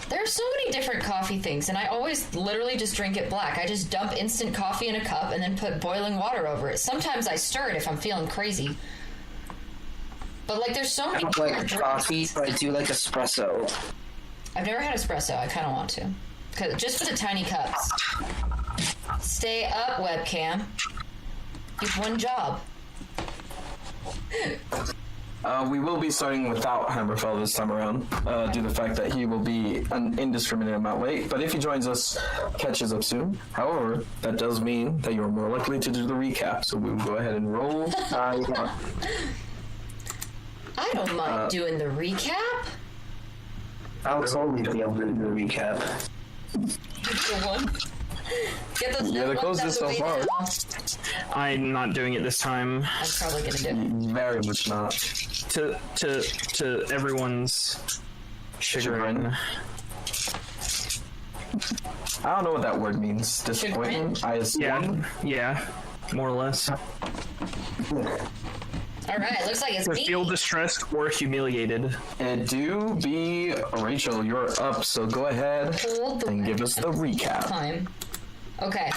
There are so many different coffee things, and I always literally just drink it black. I just dump instant coffee in a cup and then put boiling water over it. Sometimes I stir it if I'm feeling crazy. But, like, there's so many different like coffee, but I do like espresso. I've never had espresso. I kind of want to. Just for the tiny cups. Stay up, webcam. You've one job. We will be starting without Hammerfell this time around, due to the fact that he will be an indiscriminate amount late. But if he joins us, catches up soon. However, that does mean that you're more likely to do the recap. So we will go ahead and roll. I don't mind doing the recap. I'll totally be able to do the recap. The one. Get those You're the closest so far. I'm not doing it this time. I'm probably gonna do it. Very much not. To everyone's chagrin. I don't know what that word means. Disappointment? I assume. Yeah, more or less. Alright, looks like it's To me. feel distressed or humiliated. And do be Rachel, you're up, so go ahead and give us the recap. Time. Okay.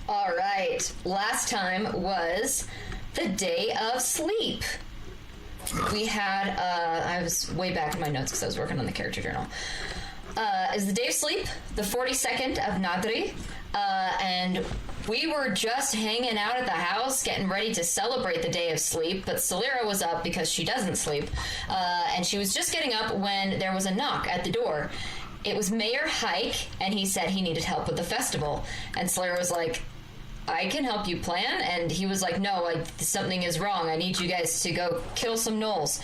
Alright, last time was the day of sleep. We had, I was way back in my notes because I was working on the character journal. Is the day of sleep, the 42nd of Nadri, and we were just hanging out at the house, getting ready to celebrate the day of sleep, but Celera was up because she doesn't sleep, and she was just getting up when there was a knock at the door. It was Mayor Hike, and he said he needed help with the festival, and Celera was like, I can help you plan, and he was like, no, something is wrong. I need you guys to go kill some gnolls.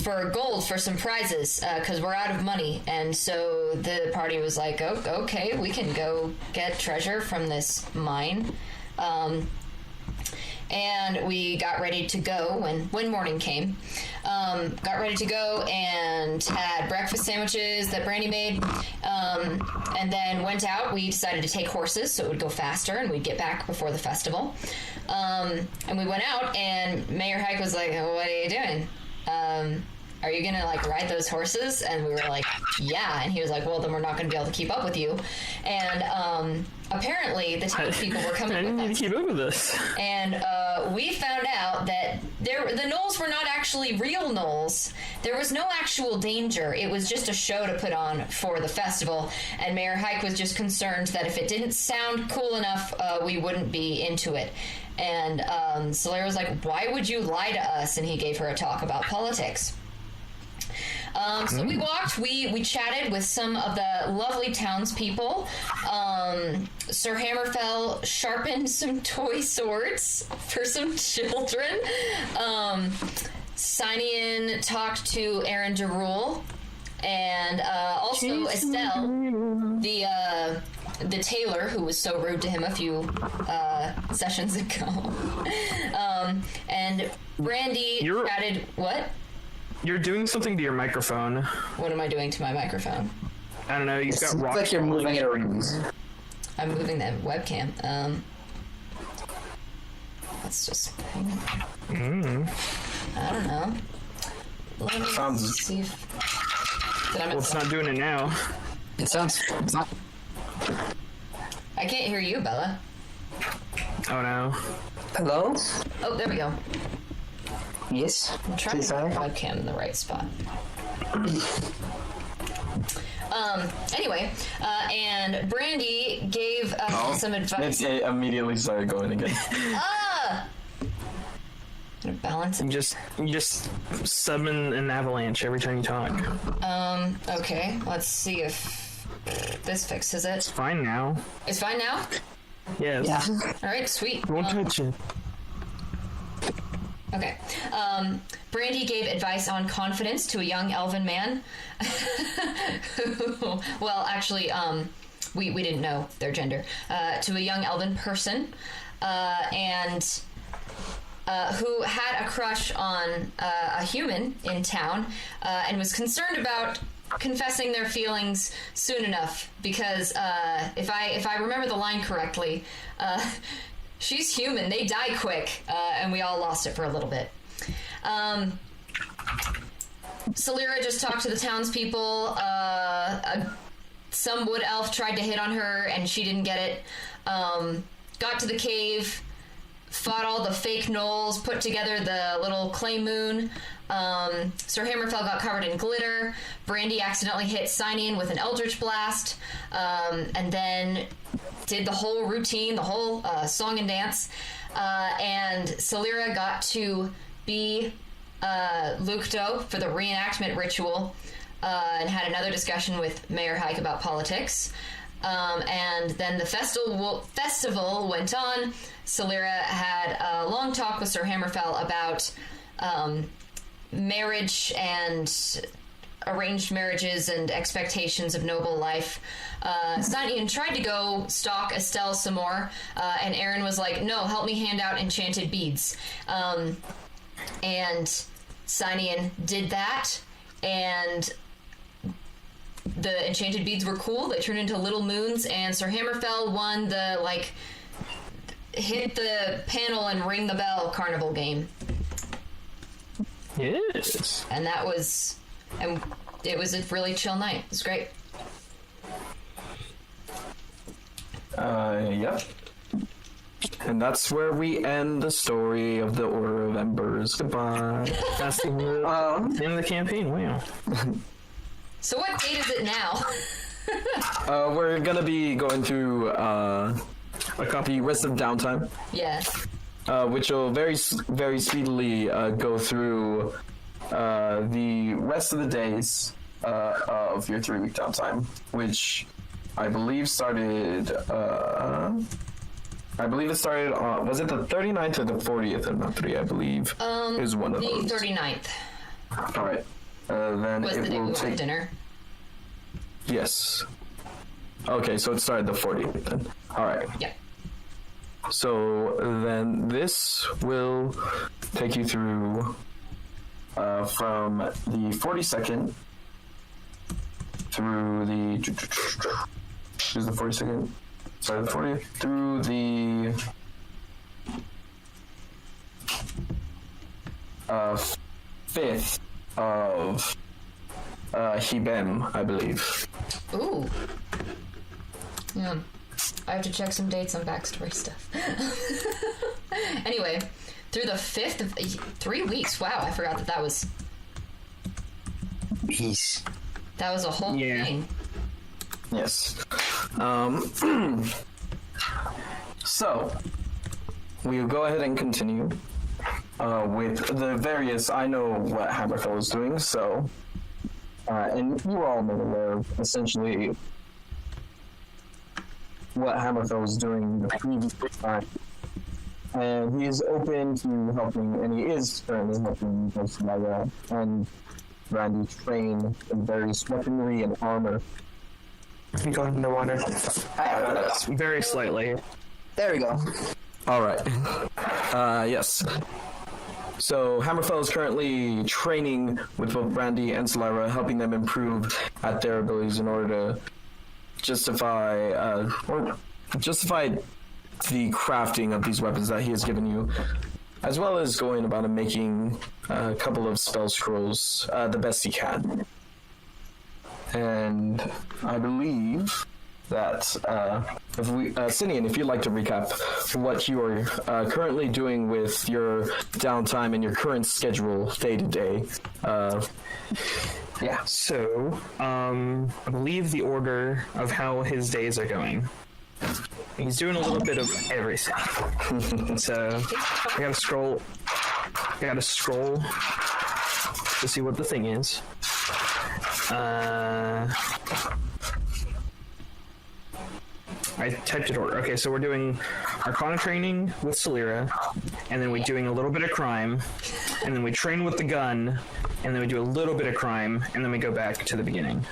For gold, for some prizes, because we're out of money. And so the party was like, oh, okay, we can go get treasure from this mine. And we got ready to go when morning came. Got ready to go and had breakfast sandwiches that Brandy made. And then went out. We decided to take horses so it would go faster and we'd get back before the festival. And we went out and Mayor Hike was like, what are you doing? Are you gonna like ride those horses? And we were like, yeah. And he was like, well, then we're not gonna be able to keep up with you. And apparently the townspeople were coming with us. I need to keep up with this. And we found out that the gnolls were not actually real gnolls. There was no actual danger. It was just a show to put on for the festival. And Mayor Hike was just concerned that if it didn't sound cool enough, we wouldn't be into it. And Celera was like, why would you lie to us? And he gave her a talk about politics. So we walked, we chatted with some of the lovely townspeople. Sir Hammerfell sharpened some toy swords for some children. Cynian talked to Aaron Derul. And also Estelle, the tailor who was so rude to him a few sessions ago. And Brandy chatted, what? You're doing something to your microphone. What am I doing to my microphone? I don't know, you've got rock. It's like you're moving it around. I'm moving the webcam. Let's just hang on. I don't know. Let me see if... Well, it's not doing it now. It sounds... It's not... I can't hear you, Bella. Oh no. Hello? Oh, there we go. Yes? I'm trying to put the webcam in the right spot. Anyway, and Brandy gave some advice. It immediately started going again. Gonna balance it. You just summon an avalanche every time you talk. Okay, let's see if this fixes it. It's fine now. It's fine now? Yes. Yeah. Alright, sweet. Won't touch it. Okay. Brandy gave advice on confidence to a young elven man. Well, actually, we didn't know their gender. To a young elven person. And who had a crush on a human in town and was concerned about confessing their feelings soon enough because if I remember the line correctly, she's human, they die quick, and we all lost it for a little bit. Salira just talked to the townspeople. Some wood elf tried to hit on her, and she didn't get it. Got to the cave, fought all the fake gnolls, put together the little clay moon. Sir Hammerfell got covered in glitter. Brandy accidentally hit Cynian with an eldritch blast, and then did the whole routine, the whole song and dance. And Salira got to be Lukto for the reenactment ritual, and had another discussion with Mayor Hike about politics. And then the festival went on. Salira had a long talk with Sir Hammerfell about marriage and arranged marriages and expectations of noble life. Cynian tried to go stalk Estelle some more, and Aaron was like, no, help me hand out enchanted beads. And Cynian did that, and the enchanted beads were cool. They turned into little moons, and Sir Hammerfell won the, like, hit the panel and ring the bell carnival game. Yes. And that was... and it was a really chill night. It was great. Yep. And that's where we end the story of the Order of Embers. Goodbye. That's the end of the campaign. Wow. So what date is it now? We're gonna be going through the rest of downtime. Yeah. Which will very speedily go through the rest of the days of your 3-week downtime, which I believe started. I believe it started on. Was it the 39th or the 40th of month 3? I believe is one of those. The 39th. All right. Then Was it the day we will went to take. dinner. Yes. Okay, so it started the 40th then. All right. Yeah. So then this will take you through from the 42nd through the... Is the 42nd? Sorry, the 40th through the 5th of Hibem, I believe. Ooh. Yeah. I have to check some dates on backstory stuff. Anyway, through the 5th of 3 weeks. Wow, I forgot that was... Peace. That was a whole thing. Yes. So, we'll go ahead and continue with the various... I know what Hammerfell is doing, so... and you all know aware of essentially what Hammerfell was doing the previous time. And he is open to helping, and he is currently helping both Lyra and Randy train in various weaponry and armor. I'm going underwater. Very slightly. There we go. All right. Yes. So Hammerfell is currently training with both Brandy and Lyra, helping them improve at their abilities in order to justify the crafting of these weapons that he has given you, as well as going about and making a couple of spell scrolls the best he can. And I believe that Cynian, if you'd like to recap what you are currently doing with your downtime and your current schedule day to day. Yeah. So, I believe the order of how his days are going. He's doing a little bit of everything. So, I gotta scroll to see what the thing is. I typed it order. Okay, so we're doing Arcana training with Salira, and then we're doing a little bit of crime, and then we train with the gun, and then we do a little bit of crime, and then we go back to the beginning.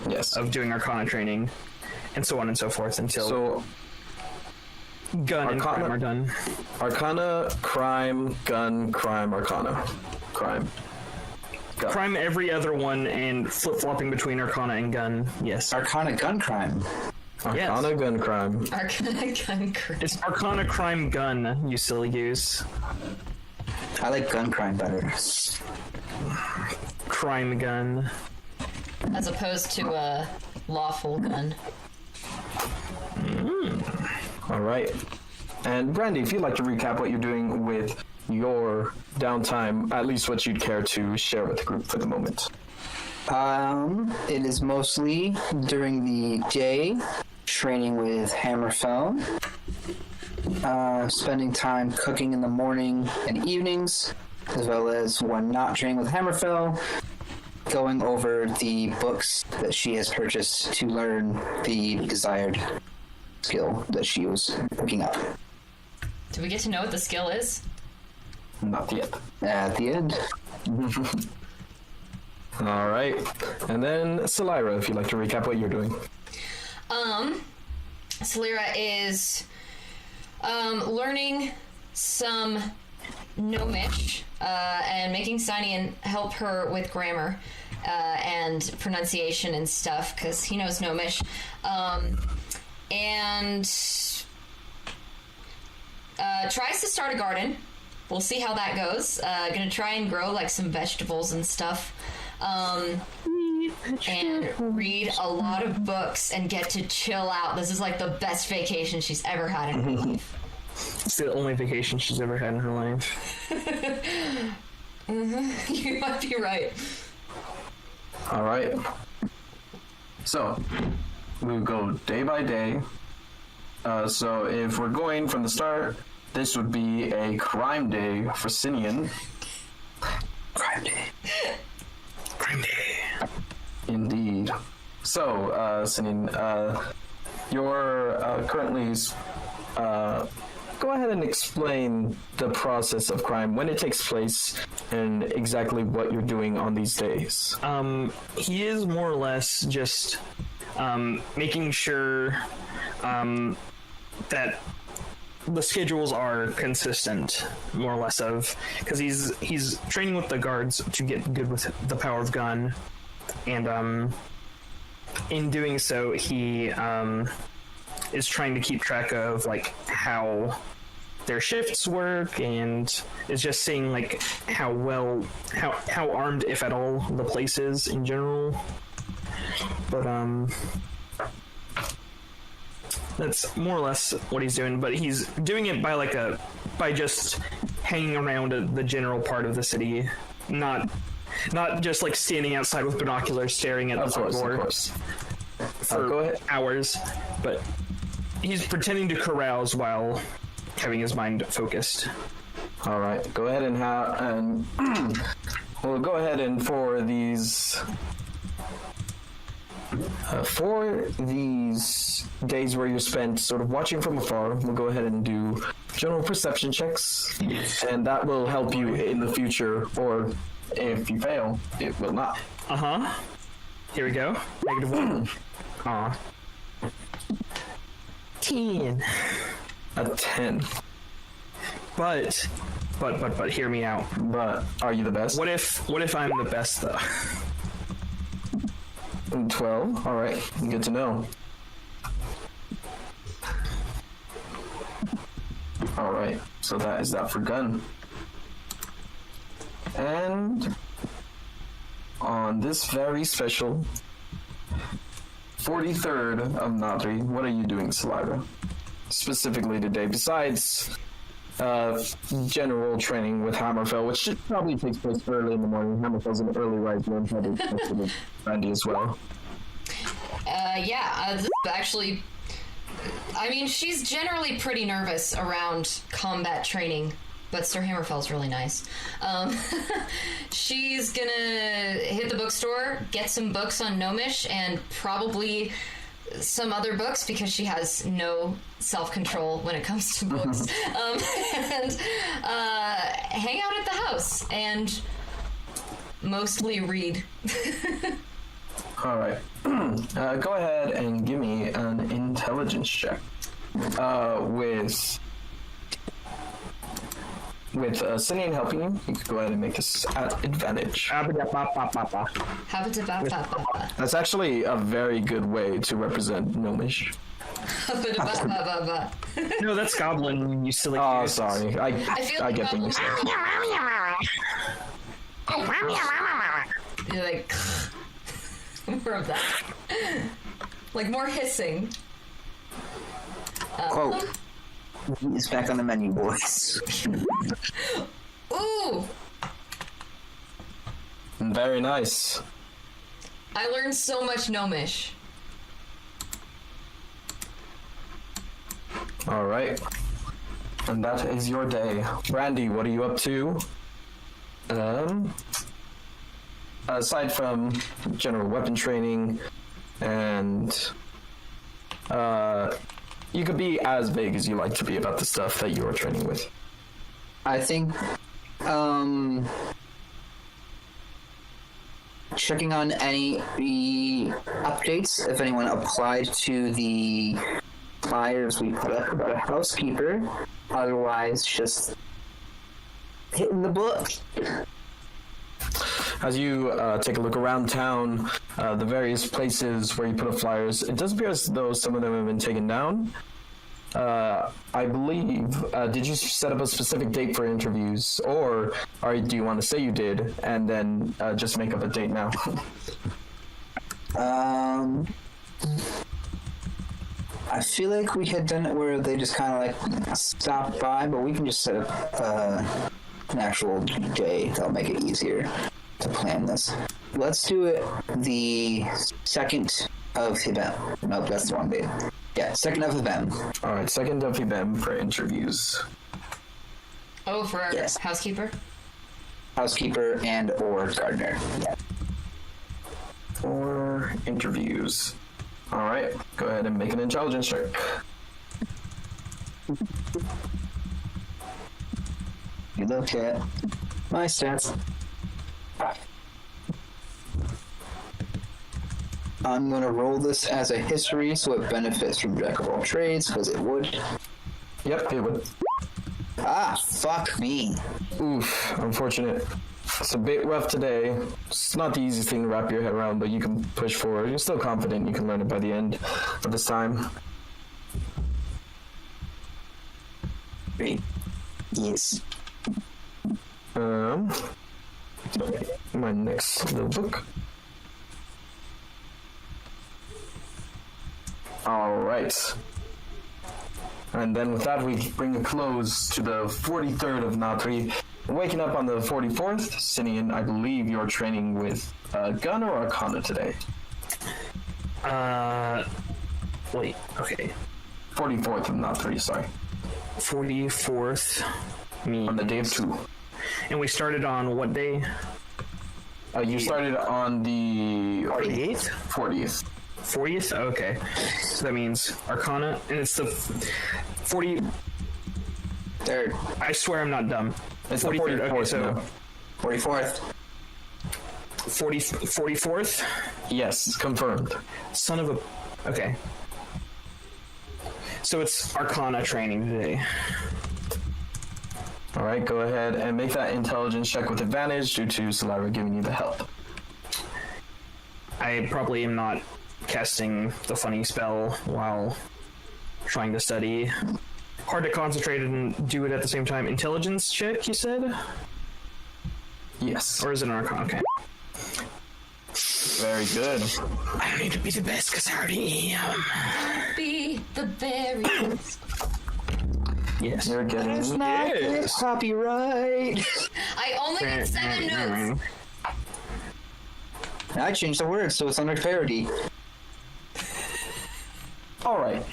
Yes. Of doing Arcana training, and so on and so forth until gun and crime are done. Arcana, crime, gun, crime, Arcana. Crime. Gun. Crime every other one, and flip-flopping between Arcana and gun, yes. Arcana gun crime. Arcana, yes. gun, crime. Arcana gun crime. It's Arcana, crime, gun, you silly goose. I like gun crime better. crime gun. As opposed to a lawful gun. All right. And Brandy, if you'd like to recap what you're doing with your downtime, at least what you'd care to share with the group for the moment. It is mostly during the day, training with Hammerfell, spending time cooking in the morning and evenings, as well as when not training with Hammerfell, going over the books that she has purchased to learn the desired skill that she was picking up. Do we get to know what the skill is? Not yet. At the end. All right. And then Celira, if you'd like to recap what you're doing. Celira is learning some Gnomish and making Steinian help her with grammar and pronunciation and stuff because he knows Gnomish. And tries to start a garden. We'll see how that goes. Gonna try and grow like some vegetables and stuff. And read a lot of books and get to chill out. This is like the best vacation she's ever had in her life. It's the only vacation she's ever had in her life. You might be right. All right. So, we'll go day by day. So if we're going from the start, this would be a crime day for Sinian. Crime day. Crime day. Indeed. So, Sinian, you're currently... go ahead and explain the process of crime, when it takes place, and exactly what you're doing on these days. He is more or less just making sure that the schedules are consistent, more or less, of because he's training with the guards to get good with the power of gun, and in doing so he is trying to keep track of like how their shifts work, and is just seeing like how armed, if at all, the place is in general. But that's more or less what he's doing, but he's doing it by just hanging around the general part of the city, not just like standing outside with binoculars staring at the front door for go ahead. hours, but he's pretending to carouse while having his mind focused. All right, go ahead and we'll go ahead and for these days where you're spent sort of watching from afar, we'll go ahead and do general perception checks, and that will help you in the future, or if you fail, it will not. Here we go. -1. Aw. 10. A 10. But hear me out. But are you the best? What if I'm the best though? 12. All right, good to know. All right, so that is that for gun. And on this very special 43rd of Nadri, what are you doing, Celira? Specifically today, besides general training with Hammerfell, which probably takes place early in the morning. Hammerfell's an early riser, and probably with Brandy as well. Actually, I mean, she's generally pretty nervous around combat training, but Sir Hammerfell's really nice. She's gonna hit the bookstore, get some books on Gnomish, and probably some other books because she has no self-control when it comes to books. And hang out at the house and mostly read. All right. Go ahead and give me an intelligence check. With Sinian helping you, you could go ahead and make this at advantage. That's actually a very good way to represent Gnomish. No, that's Goblin, you silly Oh, goose. sorry. I like get them mixed up. You're like more of that, like more hissing. Quote. It's back on the menu, boys. Ooh, Very nice. I learned so much Gnomish. All right. And that is your day. Randy, what are you up to? Aside from general weapon training and you could be as vague as you like to be about the stuff that you are training with. I think checking on any updates, if anyone applied to the flyers we put up about a housekeeper. Otherwise, just hitting the book. As you take a look around town, the various places where you put up flyers, it does appear as though some of them have been taken down. I believe, did you set up a specific date for interviews, or do you want to say you did, and then just make up a date now? I feel like we had done it where they just kind of like stopped by, but we can just set up an actual day. That'll make it easier to plan this. Let's do it the 2nd of Hibem. Nope, that's the wrong date. Yeah, 2nd of Hibem. All right, 2nd of Hibem for interviews. Oh, for our Yes. housekeeper? Housekeeper and or gardener. Yeah. For interviews. All right, go ahead and make an intelligence check. You look at my stats. I'm gonna roll this as a history, so it benefits from jack of all trades, because it would. Yep, it would. Ah, fuck me. Oof, unfortunate. It's a bit rough today. It's not the easiest thing to wrap your head around, but you can push forward. You're still confident you can learn it by the end of this time. Great. Yes. My next little book. All right. And then with that, we bring a close to the 43rd of Natri. Waking up on the 44th, Sinian, I believe you're training with Gun or Arcana today? Wait, okay. 44th of Natri, sorry. 44th means... On the day of 2. And we started on what day? You started on the 48th? 40th. 40th? Okay. So that means Arcana, and it's the 40... Third. I swear I'm not dumb. It's the 43rd, 44th okay, so now. 44th. 44th? Yes, confirmed. Son of a... Okay. So it's Arcana training today. All right, go ahead and make that intelligence check with advantage due to Solara giving you the help. I probably am not casting the funny spell while trying to study. Hard to concentrate and do it at the same time. Intelligence check, you said? Yes. Or is it an Arcana? Okay. Very good. I don't need to be the best because I already am. Be the very best. Yes. You're getting... Yes. Copyright. I only get 7 notes. I changed the word so it's under parody. All right.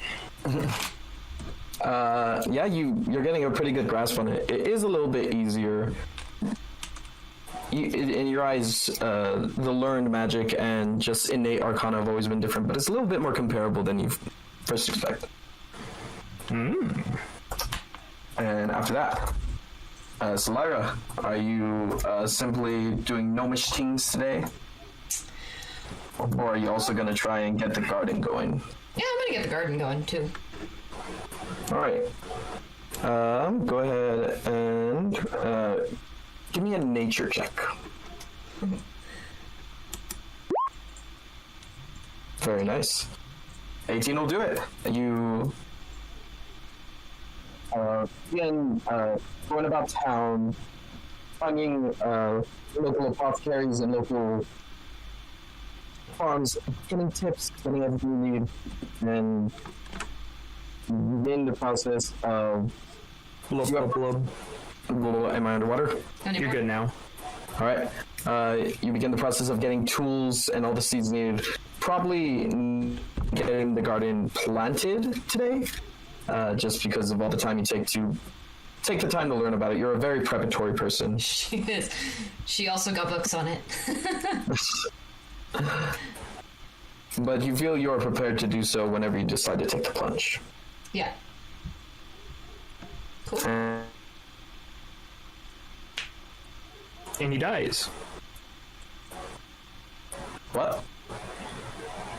Yeah, you're getting a pretty good grasp on it. It is a little bit easier. In your eyes, the learned magic and just innate arcana have always been different, but it's a little bit more comparable than you first expected. And after that, Solara, are you simply doing gnomish things today? Or are you also going to try and get the garden going? Yeah, I'm gonna get the garden going too. All right. Go ahead and give me a nature check. Very nice. 18 will do it. You begin going about town, finding local apothecaries and local farms, getting tips, getting everything you need, and in the process of... Am I underwater? You're good now. All right. You begin the process of getting tools and all the seeds needed. Probably getting the garden planted today, just because of all the time you take the time to learn about it. You're a very preparatory person. She is. She also got books on it. But you feel you are prepared to do so whenever you decide to take the plunge. Yeah. Cool. And he dies. What?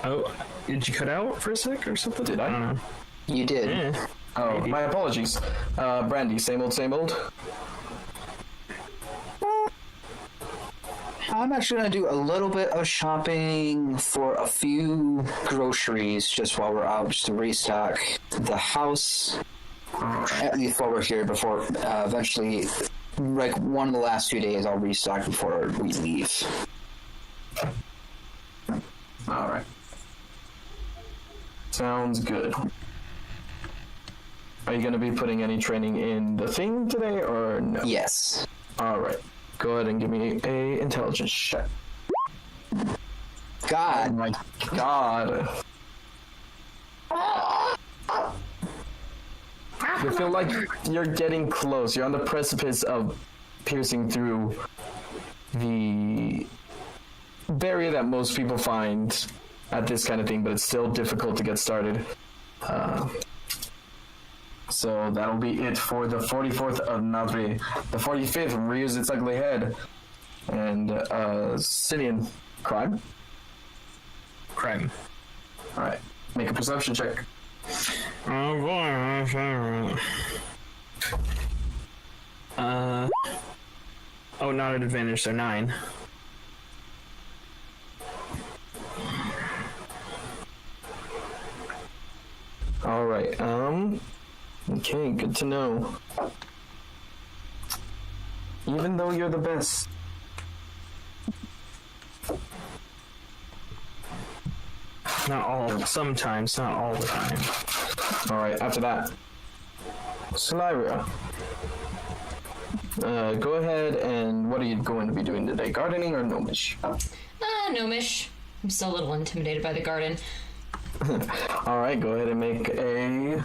Oh, did you cut out for a sec or something? Did I? don't know. You did. Yeah. Oh, my apologies. Brandy, same old, same old? I'm actually going to do a little bit of shopping for a few groceries just while we're out, just to restock the house. At least while we're here, before eventually, like one of the last few days, I'll restock before we leave. Alright. Sounds good. Are you going to be putting any training in the thing today, or no? Yes. Alright. Go ahead and give me a intelligence check. Oh God. my god. You feel like you're getting close. You're on the precipice of piercing through the barrier that most people find at this kind of thing, but it's still difficult to get started. So that'll be it for the 44th of Nadri. The 45th rears its ugly head. And, Sinian, crime? Crime. Alright, make a perception check. Oh boy. Oh, not at advantage, so 9. Alright, okay, good to know. Even though you're the best. Not all. Sometimes, not all the time. Alright, after that. Slyria. Go ahead and what are you going to be doing today? Gardening or gnomish? Gnomish. I'm still a little intimidated by the garden. Alright, go ahead and make a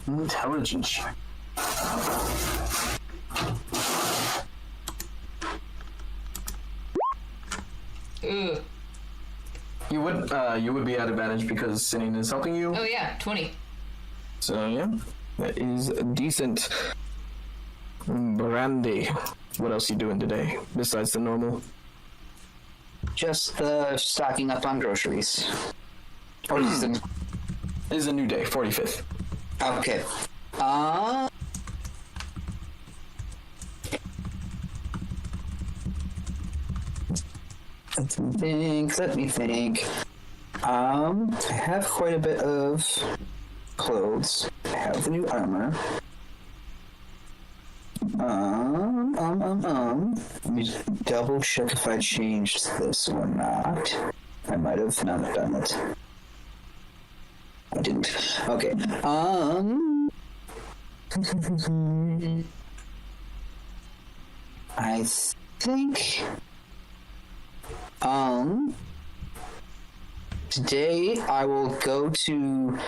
intelligence check. Ooh. You would be at advantage because Sinin is helping you. Oh yeah, 20. So yeah, that is decent. Brandy, what else you doing today besides the normal? Just stocking up on groceries. Or is it? It is a new day, 45th. Okay. Let me think. I have quite a bit of clothes. I have the new armor. Let me double check if I changed this or not. I might have not done it. I didn't. Okay. I think today I will go to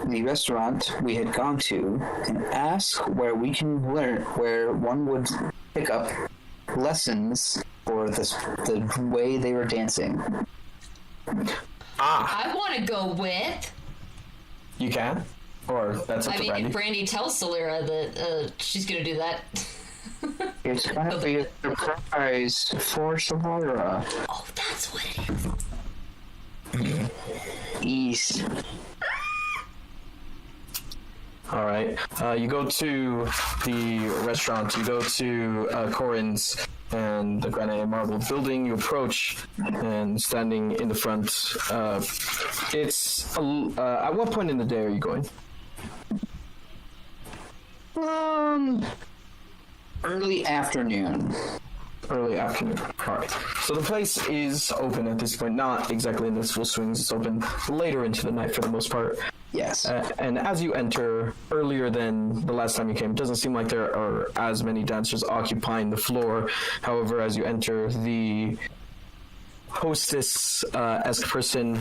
the restaurant we had gone to and ask where we can learn, where one would pick up lessons for the way they were dancing. I want to go with. You can, or that's up to Brandy. If Brandy tells Solera that she's gonna do that. It's gonna be a surprise for Samara. Oh, that's what it is. East. All right. You go to the restaurant. You go to Corin's and the granite and marble building. You approach, and standing in the front, it's at what point in the day are you going? Early afternoon. Early afternoon. Alright, so the place is open at this point, not exactly in its full swings, it's open later into the night for the most part. Yes. And as you enter, earlier than the last time you came, it doesn't seem like there are as many dancers occupying the floor. However, as you enter, the hostess-esque person,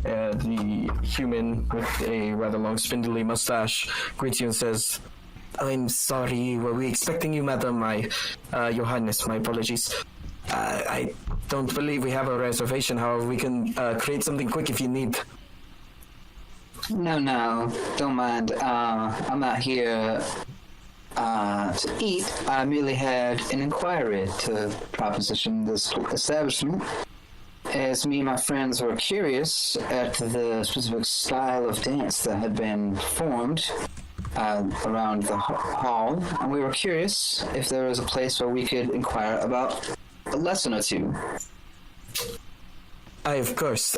the human with a rather long spindly mustache, greets you and says, "I'm sorry, were we expecting you, madam? Your Highness, my apologies. I don't believe we have a reservation, however, we can create something quick if you need." No, don't mind. I'm not here to eat. I merely had an inquiry to proposition this establishment, as me and my friends were curious at the specific style of dance that had been formed around the hall, and we were curious if there was a place where we could inquire about a lesson or two. Of course.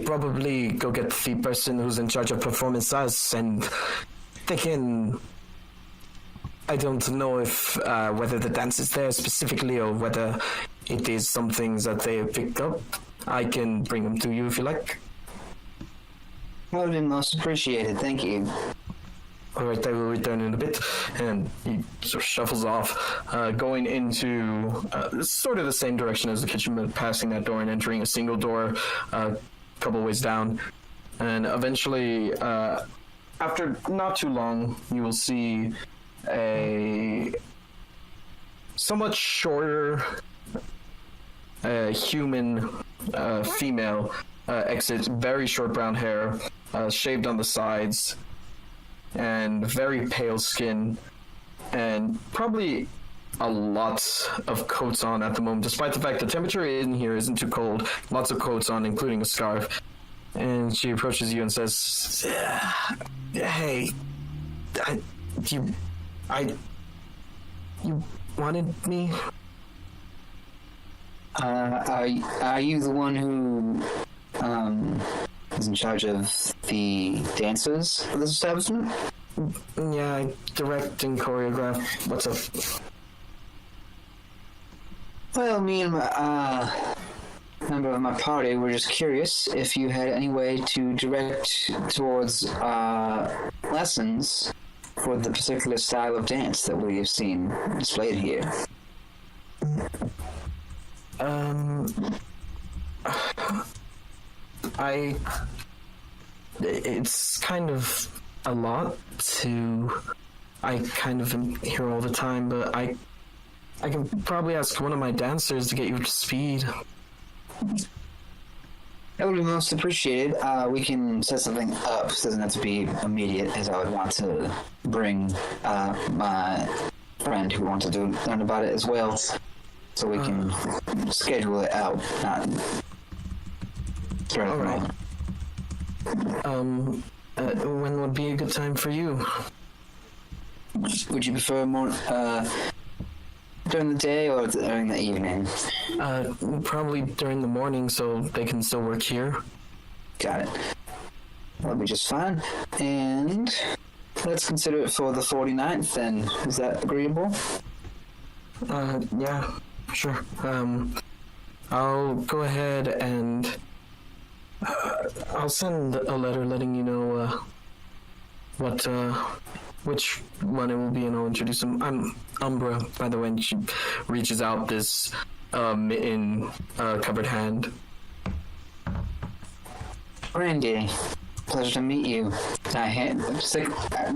Probably go get the person who's in charge of performances, and they can... I don't know if whether the dance is there specifically or whether it is some things that they picked up. I can bring them to you if you like. That would be most appreciated, thank you. Alright, I will return in a bit. And he sort of shuffles off, going into sort of the same direction as the kitchen, but passing that door and entering a single door a couple ways down. And eventually, after not too long, you will see a somewhat shorter human female exit, very short brown hair, shaved on the sides, and very pale skin, and probably a lot of coats on at the moment, despite the fact the temperature in here isn't too cold. Lots of coats on, including a scarf. And she approaches you and says, "Hey, you wanted me?" Are you the one who is in charge of the dancers of this establishment? Yeah, I direct and choreograph. What's up? Well, me and my member of my party were just curious if you had any way to direct towards lessons for the particular style of dance that we have seen displayed here. It's kind of a lot to... I kind of am here all the time, but I can probably ask one of my dancers to get you up to speed. That would be most appreciated. We can set something up. It doesn't have to be immediate, as I would want to bring my friend who wants to learn about it as well, so we can schedule it out. Not all right. When would be a good time for you? Would you prefer more during the day or during the evening? Probably during the morning, so they can still work here. Got it. That'll be just fine. And let's consider it for the 49th then. Is that agreeable? Yeah, sure. I'll go ahead and I'll send a letter letting you know which one it will be, and I'll introduce him. I'm Umbra, by the way, and she reaches out this mitten covered hand. Randy, pleasure to meet you. I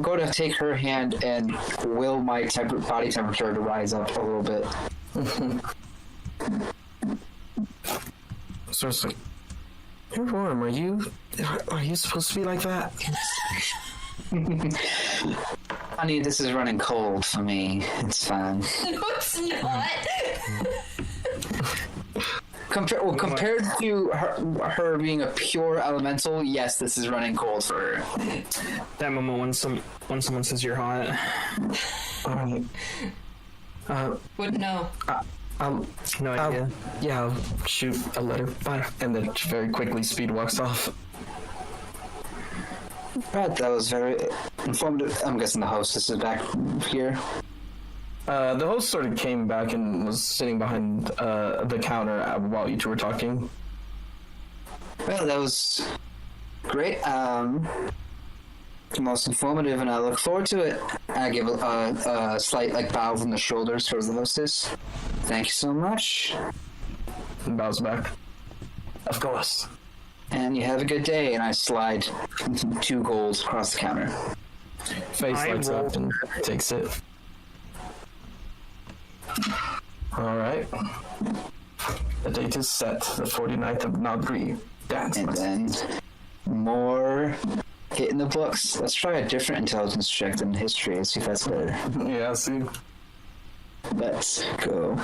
go to take her hand and will my body temperature to rise up a little bit. So it's like, you're warm. Are you supposed to be like that? Honey, this is running cold for me. It's fine. No, it's not. Compared to her being a pure elemental, yes, this is running cold for her. That moment when someone says you're hot. Alright. Wouldn't know. No idea. I'll shoot a letter. Bye. And then very quickly speed walks off. Right, that was very informative. I'm guessing the hostess is back here. The host sort of came back and was sitting behind the counter while you two were talking. Well, that was great. Most informative, and I look forward to it. I give a slight bow from the shoulders towards the hostess. Thank you so much. And bows back. Of course. And you have a good day. And I slide 2 gold across the counter. Face lights up and takes it. Alright. The date is set, the 49th of Nagri. Dance. And then more hitting the books. Let's try a different intelligence check than history and see if that's better. Yeah, see. Let's go.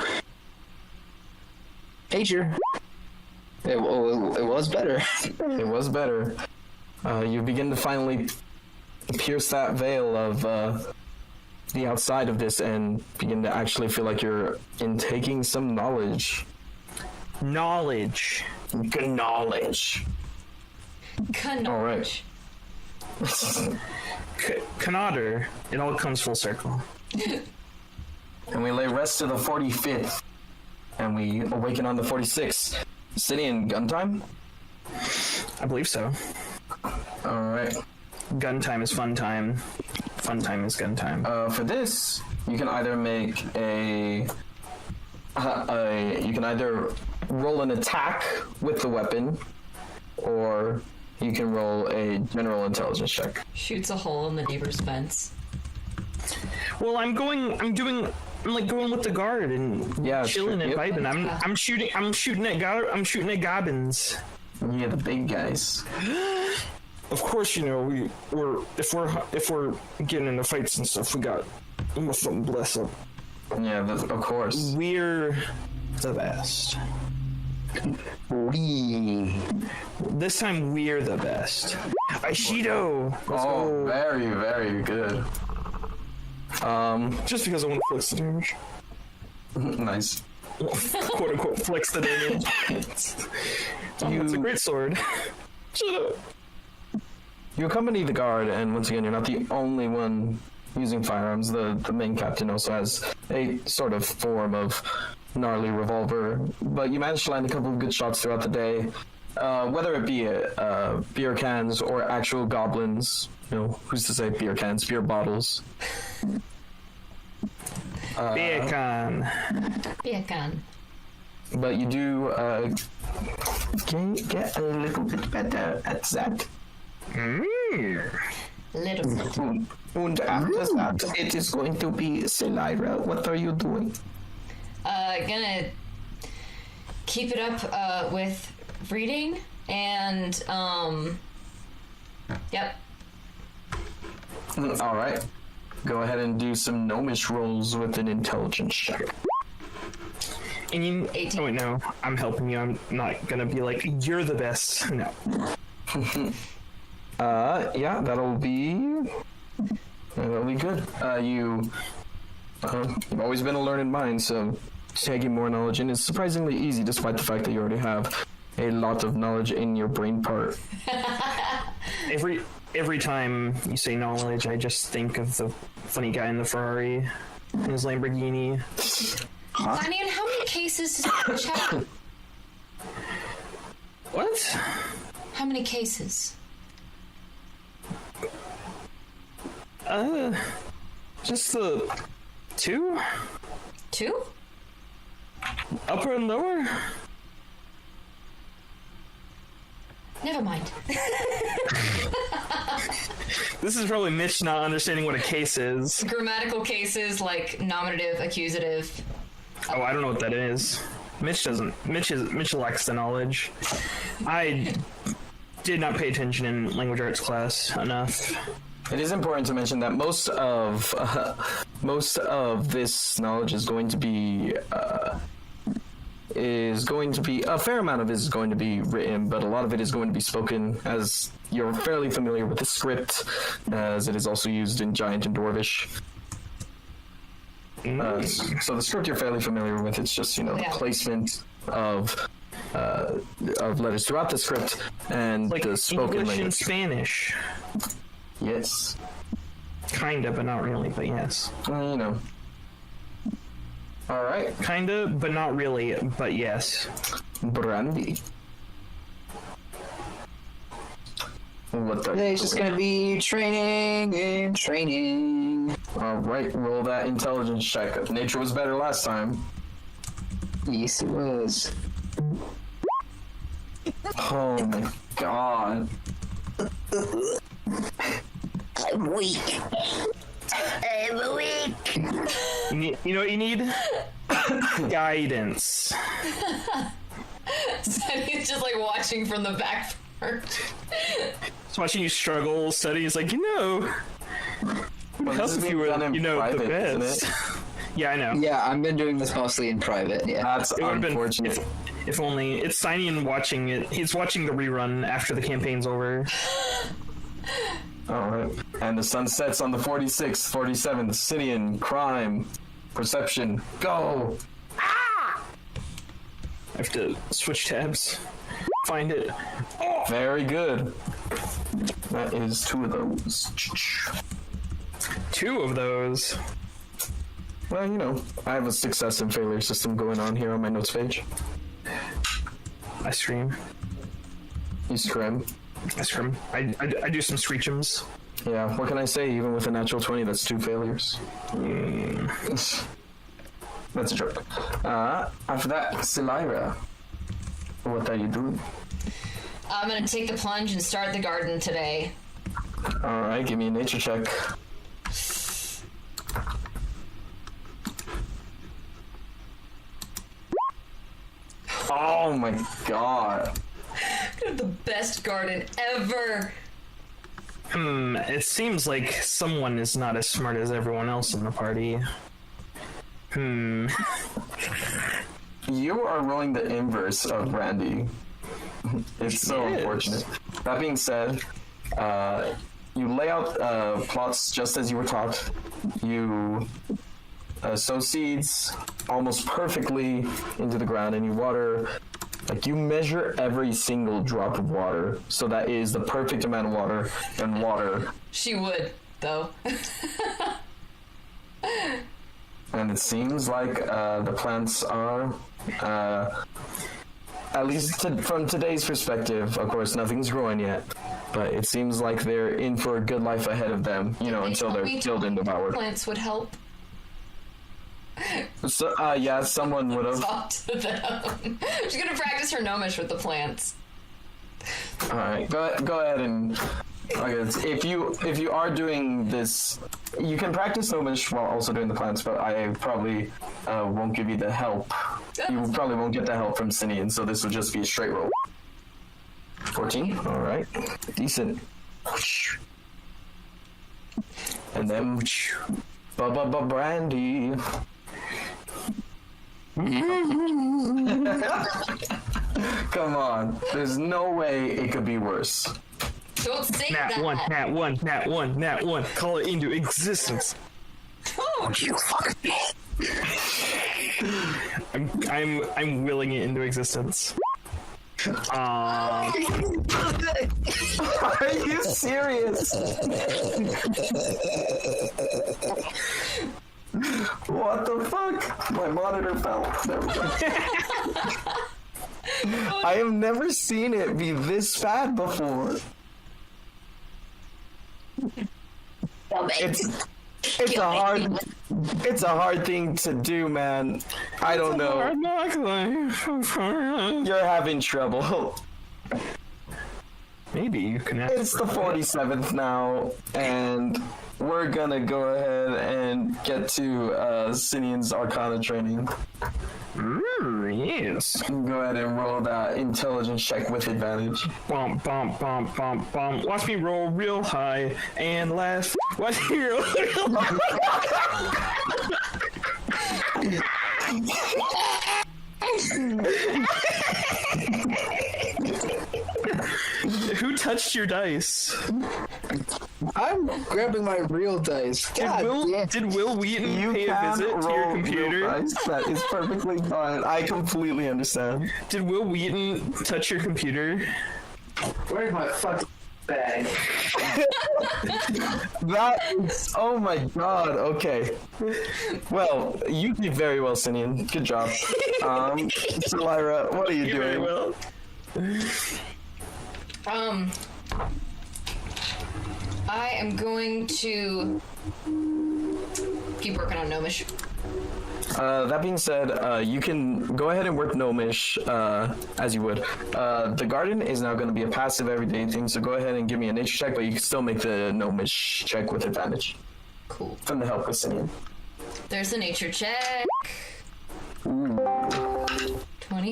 Pager. It was better. It was better. You begin to finally pierce that veil of the outside of this and begin to actually feel like you're intaking some knowledge. Knowledge. Good knowledge. All right. Canader. It all comes full circle. And we lay rest to the 45th. And we awaken on the 46th. City in gun time? I believe so. Alright. Gun time is fun time. Fun time is gun time. For this, you can either make you can either roll an attack with the weapon, or you can roll a general intelligence check. Shoots a hole in the neighbor's fence. Well, I'm going with the guard and chilling and vibing. I'm shooting at goblins. Yeah, the big guys. Of course, if we're getting into fights and stuff, we got Muslim bless up. Yeah, of course. We're the best. This time we're the best. Aishido. Oh, very, very good. Just because I want to flex the damage. Nice. Quote unquote flex the damage. It's a great sword. Shut up. You accompany the guard, and once again, you're not the only one using firearms. The main captain also has a sort of form of gnarly revolver, but you managed to land a couple of good shots throughout the day. Whether it be beer cans or actual goblins, who's to say beer cans, beer bottles. Beer can. But you do get a little bit better at that. Little bit. And after that, it is going to be Celira. What are you doing? Gonna keep it up with reading and yep. All right. Go ahead and do some gnomish rolls with an intelligence check. And you... 18. Oh, wait, no. I'm helping you. I'm not gonna be like, you're the best. No. Yeah, that'll be good. You've always been a learned mind, so taking more knowledge in is surprisingly easy, despite the fact that you already have a lot of knowledge in your brain part. Every time you say knowledge, I just think of the funny guy in the Ferrari, in his Lamborghini. I mean, how many cases does Mitch have? What? How many cases? Just the 2? 2? Upper and lower? Never mind. This is probably Mitch not understanding what a case is. Grammatical cases like nominative, accusative. Oh, I don't know what that is. Mitch doesn't. Mitch lacks the knowledge. I did not pay attention in language arts class enough. It is important to mention that most of this knowledge is going to be a fair amount of it is going to be written, but a lot of it is going to be spoken, as you're fairly familiar with the script, as it is also used in Giant and Dwarvish. So the script you're fairly familiar with. It's just the placement of letters throughout the script and like the spoken English language. and Spanish. Yes. Kinda, but not really. But yes. All right. Kinda, but not really. But yes. Brandy. What the? Today's just gonna be training and training. All right, roll that intelligence check. Nature was better last time. Yes, it was. Oh my god. I'm weak. I'm weak. You know what you need? Guidance. He's just like watching from the back part. Just watching you struggle, study. It's like, it would help if you were, done in private, the isn't best. it? Yeah, I know. Yeah, I've been doing this mostly in private. Yeah. That's It would have been unfortunate. if only it's Sinean watching it. He's watching the rerun after the campaign's over. Alright. And the sun sets on the 46th, 47th, Sinian, crime, perception, go! I have to switch tabs. Find it. Very good. That is 2 of those. 2 of those. Well, I have a success and failure system going on here on my notes page. I stream. You scrim. I do some screechums. Yeah, what can I say? Even with a natural 20, that's 2 failures. That's a joke. After that, Selira. What are you doing? I'm gonna take the plunge and start the garden today. Alright, give me a nature check. Oh my god. The best garden ever. It seems like someone is not as smart as everyone else in the party. You are rolling the inverse of Randy. It's so unfortunate. That being said, you lay out plots just as you were taught. You sow seeds almost perfectly into the ground, and you water. Like, you measure every single drop of water, so that is the perfect amount of water and water. She would, though. And it seems like the plants are, at least from today's perspective, of course, nothing's growing yet, but it seems like they're in for a good life ahead of them, until they're killed and devoured. Plants would help. So, yeah, someone would have. Talk to them. She's gonna practice her gnomish with the plants. All right, go ahead and. Okay, if you are doing this, you can practice gnomish while also doing the plants, but I probably won't give you the help. You probably won't get the help from Sinian, so this will just be a straight roll. 14. All right, decent. And then, Brandy. Come on, there's no way it could be worse. Don't say that. Nat 1. Call it into existence. Oh, You fucking. I'm willing it into existence. Are you serious? What the fuck? My monitor fell. There we go. I have never seen it be this bad before. It's a hard thing to do, man. I don't know. You're having trouble. Maybe you can ask. It's the 47th now, and we're gonna go ahead and get to Sinian's Arcana training. Yes. Go ahead and roll that intelligence check with advantage. Bump. Watch me roll real high and laugh. Watch me roll real Who touched your dice? I'm grabbing my real dice. God, Did Will Wheaton pay a visit to your computer? That is perfectly fine. I completely understand. Did Will Wheaton touch your computer? Where's my fucking bag. That is, oh my god, okay. Well, you did very well, Sinian. Good job. So Lyra, what are you doing? Very well. I am going to keep working on Gnomish. That being said, you can go ahead and work Gnomish as you would. The garden is now going to be a passive everyday thing, so go ahead and give me a nature check, but you can still make the Gnomish check with advantage. Cool. From the help with Sinian. There's the nature check. 20.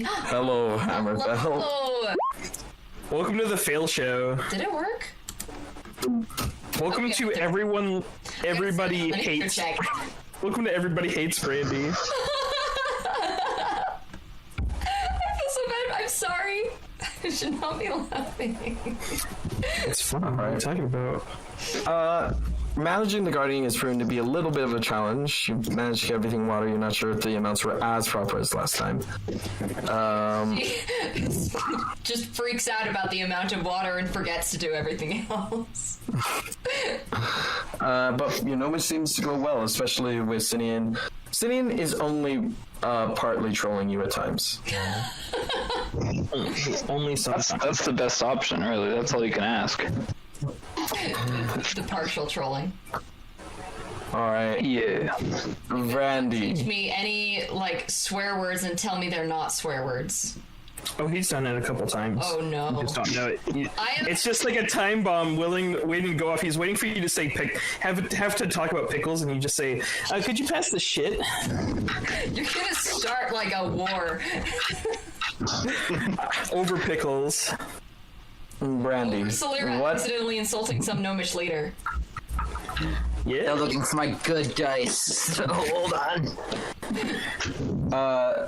Hello, Hammerfell. Hello. Welcome to the fail show. Did it work? Welcome Okay, to everyone. Everybody A nature hates. check. Welcome to everybody hates Brandy. I feel so bad. I'm sorry. I should not be laughing. It's fun. What are you talking about? Managing the gardening is proven to be a little bit of a challenge. You managed to get everything water. You're not sure if the amounts were as proper as last time. Just freaks out about the amount of water and forgets to do everything else. But your Gnomish seems to go well, especially with Sinian. Sinian is only partly trolling you at times. Only sometimes. That's the best option, really. That's all you can ask. The partial trolling. Alright. Yeah. Randy. Teach me any, swear words and tell me they're not swear words. Oh, he's done it a couple times. Oh, no. You just don't know it. I am... It's just like a time bomb waiting to go off. He's waiting for you to say have to talk about pickles, and you just say, could you pass the shit? You're gonna start, a war. Over pickles. Brandy. Solera What? accidentally insulting some Gnomish leader. Yeah. They're looking for my good dice. Hold on.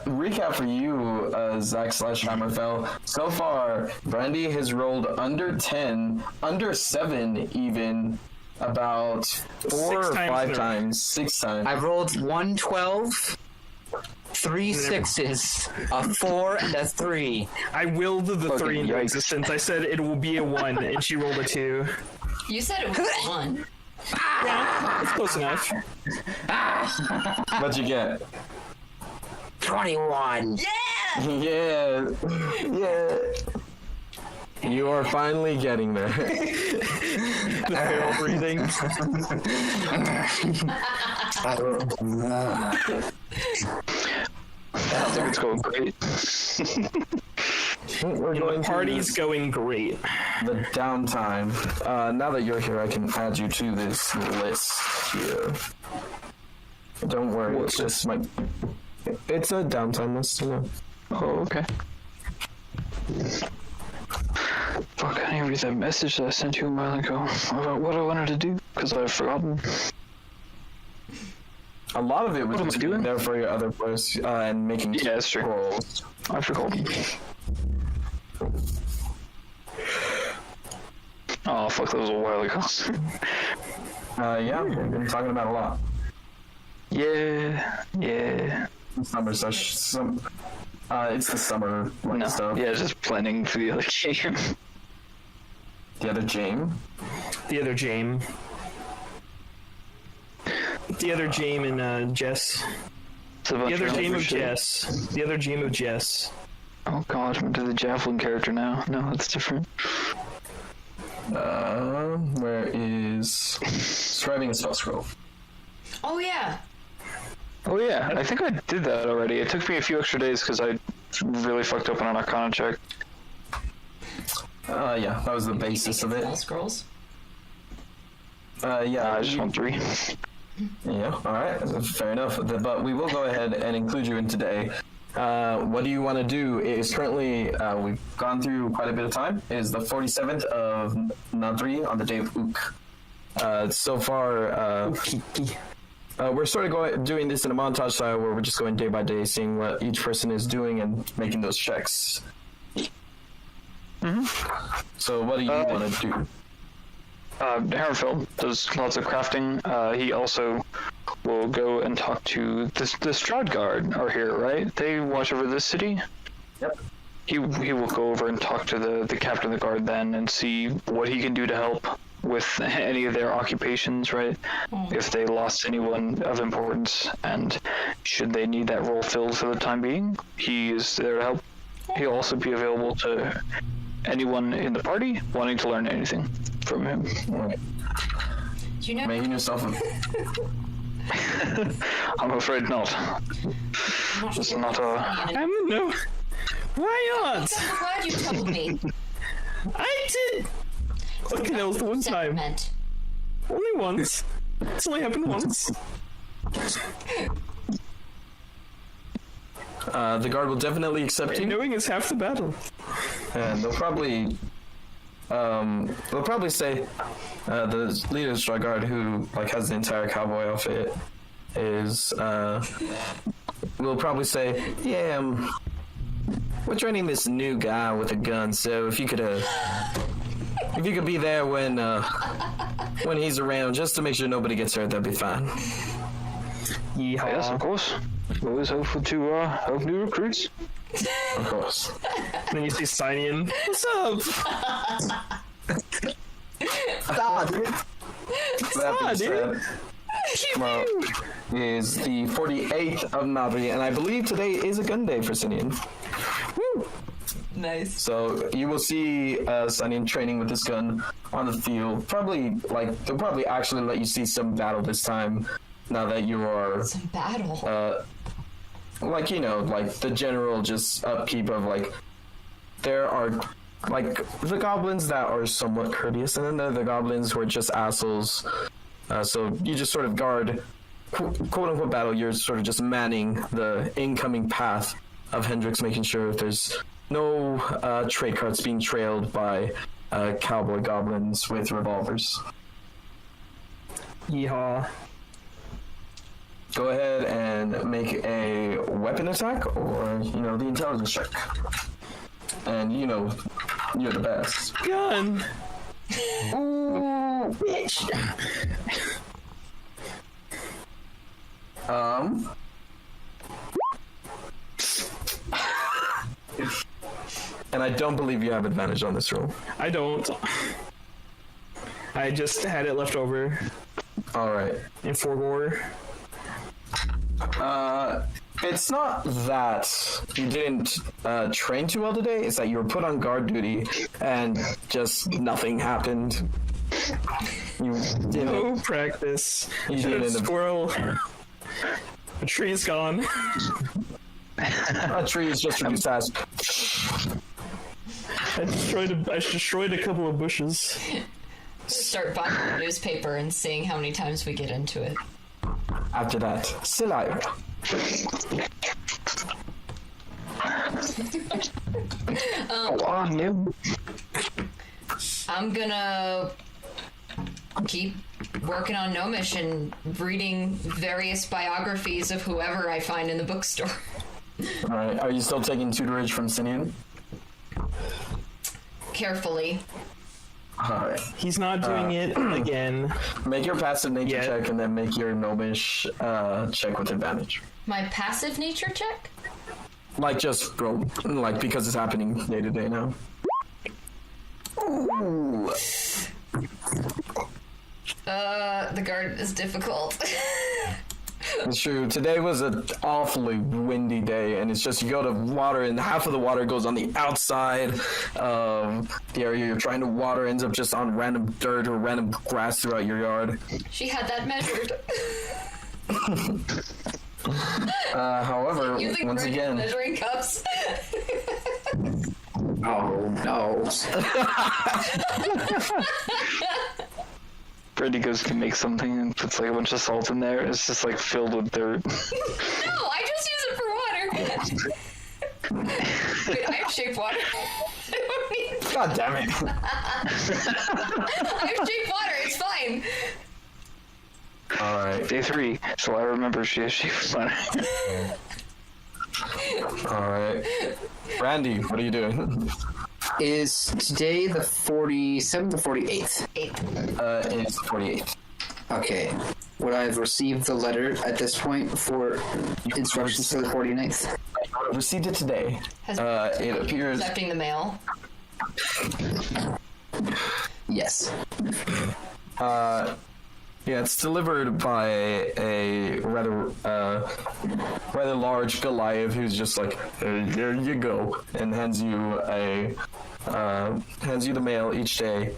Recap for you, Zach / Hammerfell. So far, Brandy has rolled under 10, under 7 even, about 4 or 5 times, 6 times. I rolled 112, 3 6s, a 4, and a 3. I willed the Fucking 3 into yikes. existence. I said it will be a 1, and she rolled a 2. You said it was 1. Yeah, it's close enough. What'd you get? 21. Yeah. Yeah. You are finally getting there. The fail breathing. I think it's going great. We're going The to party's going great. the downtime. Now that you're here, I can add you to this list here. Don't worry, it's just my... It's a downtime list, you know. Oh, okay. Fuck, I didn't read that message that I sent you a while ago about what I wanted to do, because I've forgotten. A lot of it was What am just I doing? there for your other players and making Yeah, that's true. rolls. I forgot. Oh, fuck, that was a while ago. Yeah, we've been talking about a lot. Yeah. Summer session. It's the summer No. stuff. Yeah, just planning for the other game. The other Jame. The other Jame. The other Jame and Jess. It's a bunch The other of Jame other of shit. Jess. The other Jame of Jess. Oh god, I'm into the Javelin character now. No, that's different. Where is scribing a spell scroll? Oh, yeah. Oh yeah, I think I did that already. It took me a few extra days because I really fucked up on an Arcana check. Yeah, that was the basis of it. Spell scrolls. Yeah, I just want 3. Yeah, alright, fair enough. But we will go ahead and include you in today. What do you want to do? It is currently, we've gone through quite a bit of time. It is the 47th of Nadri on the day of Ook. So far, we're sort of doing this in a montage style where we're just going day by day, seeing what each person is doing and making those checks. Mm-hmm. So what do you want to do? Herrenfeld does lots of crafting. He also will go and talk to the Stroud Guard are here, right? They watch over this city? Yep. he will go over and talk to the captain of the guard then and see what he can do to help with any of their occupations, right? If they lost anyone of importance, and should they need that role filled for the time being, he is there to help. He'll also be available to anyone in the party wanting to learn anything from him. Right. Do you know? Making yourself I'm afraid not. It's not a... No. Why not? I'm glad you told me. I did. Okay, that was the one time. Sentiment. Only once. It's only happened once. the guard will definitely accept you. Knowing is half the battle. And they'll probably say the leader of the Straw Guard, who like has the entire cowboy outfit, is will probably say, yeah, we're training this new guy with a gun, so if you could be there when he's around, just to make sure nobody gets hurt, that'd be fine. Yeehaw. Yes, of course. Always helpful to help new recruits. Of course. And then you see Sidian. What's up? Stop, dude. That being dude. said, tomorrow is the 48th of Nabri, and I believe today is a gun day for Sinian. Woo. Nice. So you will see Sinian training with this gun on the field. They'll probably actually let you see some battle this time, now that you are Some battle. the general just upkeep of there are the goblins that are somewhat courteous, and then there are the goblins who are just assholes. So you just sort of guard, quote unquote battle. You're sort of just manning the incoming path of Hendrix, making sure that there's no trade carts being trailed by cowboy goblins with revolvers. Yeehaw. Go ahead and make a weapon attack or, the intelligence check. And, you're the best. Gun. Ooh, bitch. And I don't believe you have advantage on this roll. I don't. I just had it left over All right. in Forgore. It's not that you didn't train too well today. It's that you were put on guard duty and just nothing happened. You didn't. No practice. You Should have didn't. squirrel. The tree's gone. A tree is just reduced as. I destroyed a couple of bushes. Start buying the newspaper and seeing how many times we get into it. After that, Silire. Oh, no. I'm gonna keep working on Gnomish and reading various biographies of whoever I find in the bookstore. All right. Are you still taking tutorage from Sinian? Carefully. All right. He's not doing it again. Make your passive nature Yeah. check and then make your gnomish check with advantage. My passive nature check? Just roll, because it's happening day to day now. Ooh. The guard is difficult. It's true. Today was an awfully windy day, and it's just you go to water, and half of the water goes on the outside of the area you're trying to water, ends up just on random dirt or random grass throughout your yard. She had that measured. However, Using once Bridget's again, measuring cups. Oh, no. Brady goes to make something and puts a bunch of salt in there. It's just filled with dirt. No, I just use it for water. Wait, I have shaped water. I don't need. God damn it! I have shaped water. It's fine. All right, Day 3, so I remember she has shaped water. all right. Randy, what are you doing? Is today the 47th or 48th? It's 48. Okay. Would I have received the letter at this point for instructions for the 49th? You received it today. It appears. Accepting the mail. Yes. Yeah, it's delivered by a rather large Goliath who's just like, here you go, and hands you the mail each day.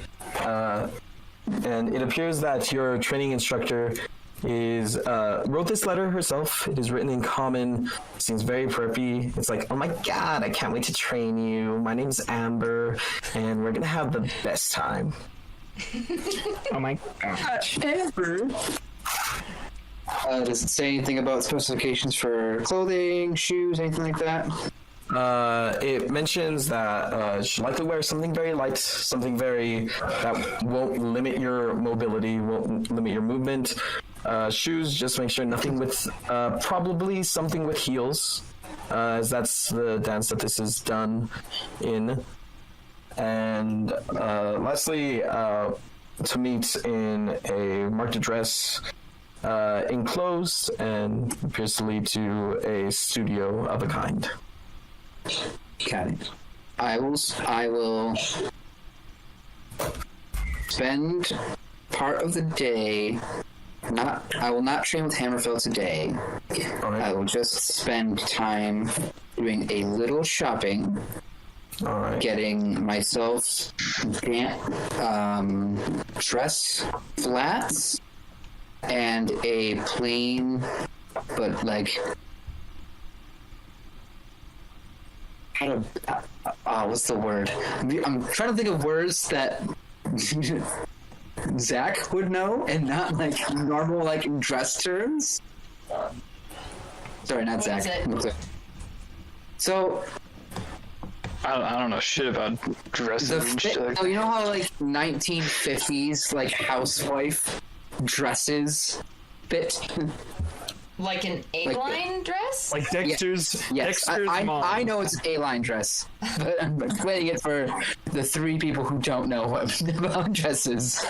And it appears that your training instructor wrote this letter herself. It is written in common. Seems very preppy. It's like, oh my god, I can't wait to train you. My name's Amber, and we're gonna have the best time. Oh my gosh. Amber. Does it say anything about specifications for clothing, shoes, anything like that? It mentions that you should likely wear something very light, something that won't limit your mobility, won't limit your movement. Shoes, just make sure nothing with, probably something with heels, as that's the dance that this is done in. And lastly, to meet in a marked address enclosed and appears to lead to a studio of a kind. Got it. I will spend part of the day. I will not train with Hammerfell today. Alright. I will just spend time doing a little shopping. Alright. Getting myself dress flats and a plain, but like, what's the word? I'm trying to think of words that Zach would know and not like normal like dress terms. Sorry, not What Zach. is it? So. I don't know shit about dresses and shit like you know how like 1950s like housewife dresses fit? Like an A-line dress? Like Dexter's. Yes, Dexter's mom. I know it's an A-line dress, but I'm explaining it for the 3 people who don't know what about dresses.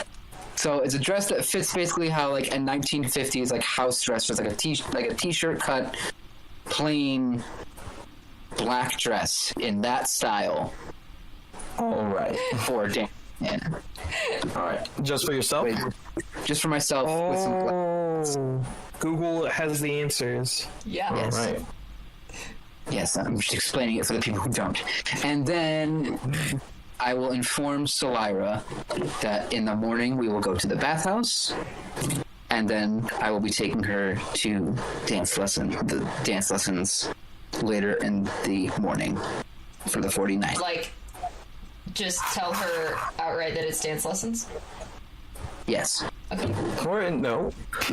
So it's a dress that fits basically how like a 1950s like house dress was, like a t-shirt cut, plain black dress in that style. All right. For Dan. Yeah. All right. Just for yourself? Wait, just for myself with some Oh, Google has the answers. Yeah. All Yes. right. Yes, I'm just explaining it for the people who don't. And then I will inform Solira that in the morning we will go to the bathhouse, and then I will be taking her to the dance lessons later in the morning for the 49th. Like, just tell her outright that it's dance lessons? Yes. Okay. Or no.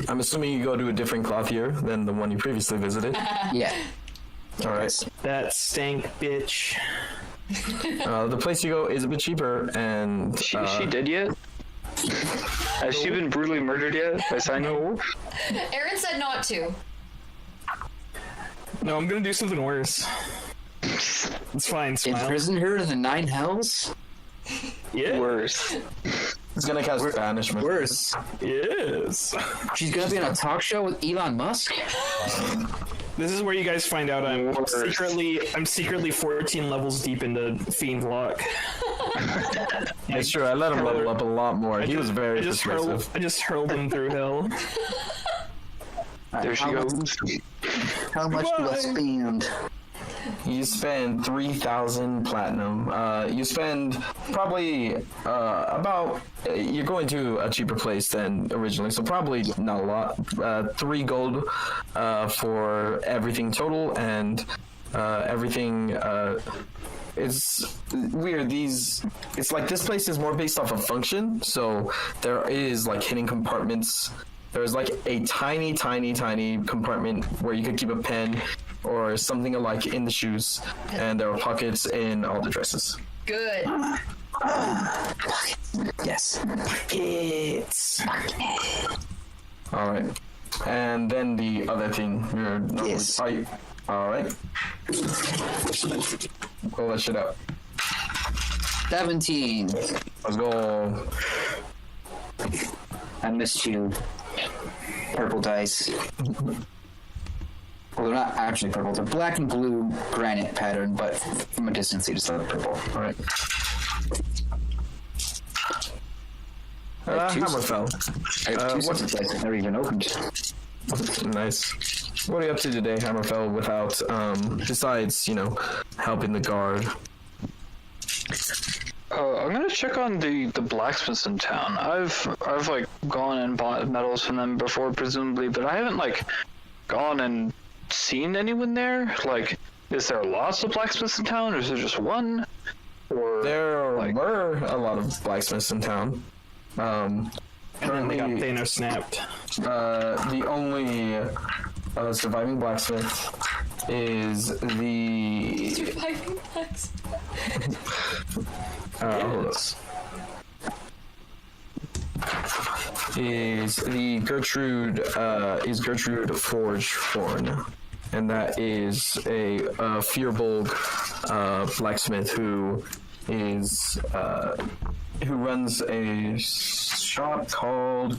I'm assuming you go to a different clothier than the one you previously visited. Yeah. All right. That stank bitch. The place you go is a bit cheaper, and Is she dead yet? Has she been brutally murdered yet by Sino? Aaron said not to. No, I'm gonna do something worse. It's fine, smile. Imprison her to the 9 hells? Yeah. Worse. it's gonna cast banishment. Worse. Yes. She's gonna be on a talk show with Elon Musk? This is where you guys find out I'm Worse. secretly 14 levels deep into Fiend Lock. It's true. I let him level up a lot more. He was very persuasive. I just hurled him through hell. There she How goes. How much do I spend? You spend 3,000 platinum. You spend probably about. You're going to a cheaper place than originally, so probably not a lot. 3 gold for everything total, and everything. It's weird. It's like this place is more based off of function, so there is like hidden compartments. There's like a tiny compartment where you could keep a pen or something alike in the shoes, and there are pockets in all the dresses. Good. Yes. Pockets. All right, and then the other thing. Yes. All right. Pull that shit out. 17. Let's go. I missed you. Purple dice. Well, they're not actually purple. They're black and blue granite pattern, but from a distance they just look purple. All right. I have two Hammerfell. I have two sets of dice I've never even opened. Nice. What are you up to today, Hammerfell, without, besides, helping the guard? I'm gonna check on the blacksmiths in town. I've like gone and bought metals from them before, presumably, but I haven't like gone and seen anyone there. Like, is there lots of blacksmiths in town, or is there just one? Or There were a lot of blacksmiths in town. Currently got Thanos snapped. The only surviving blacksmith is the Surviving flex. is the Gertrude Forgeborn, and that is a Fearbolg blacksmith who runs a shop called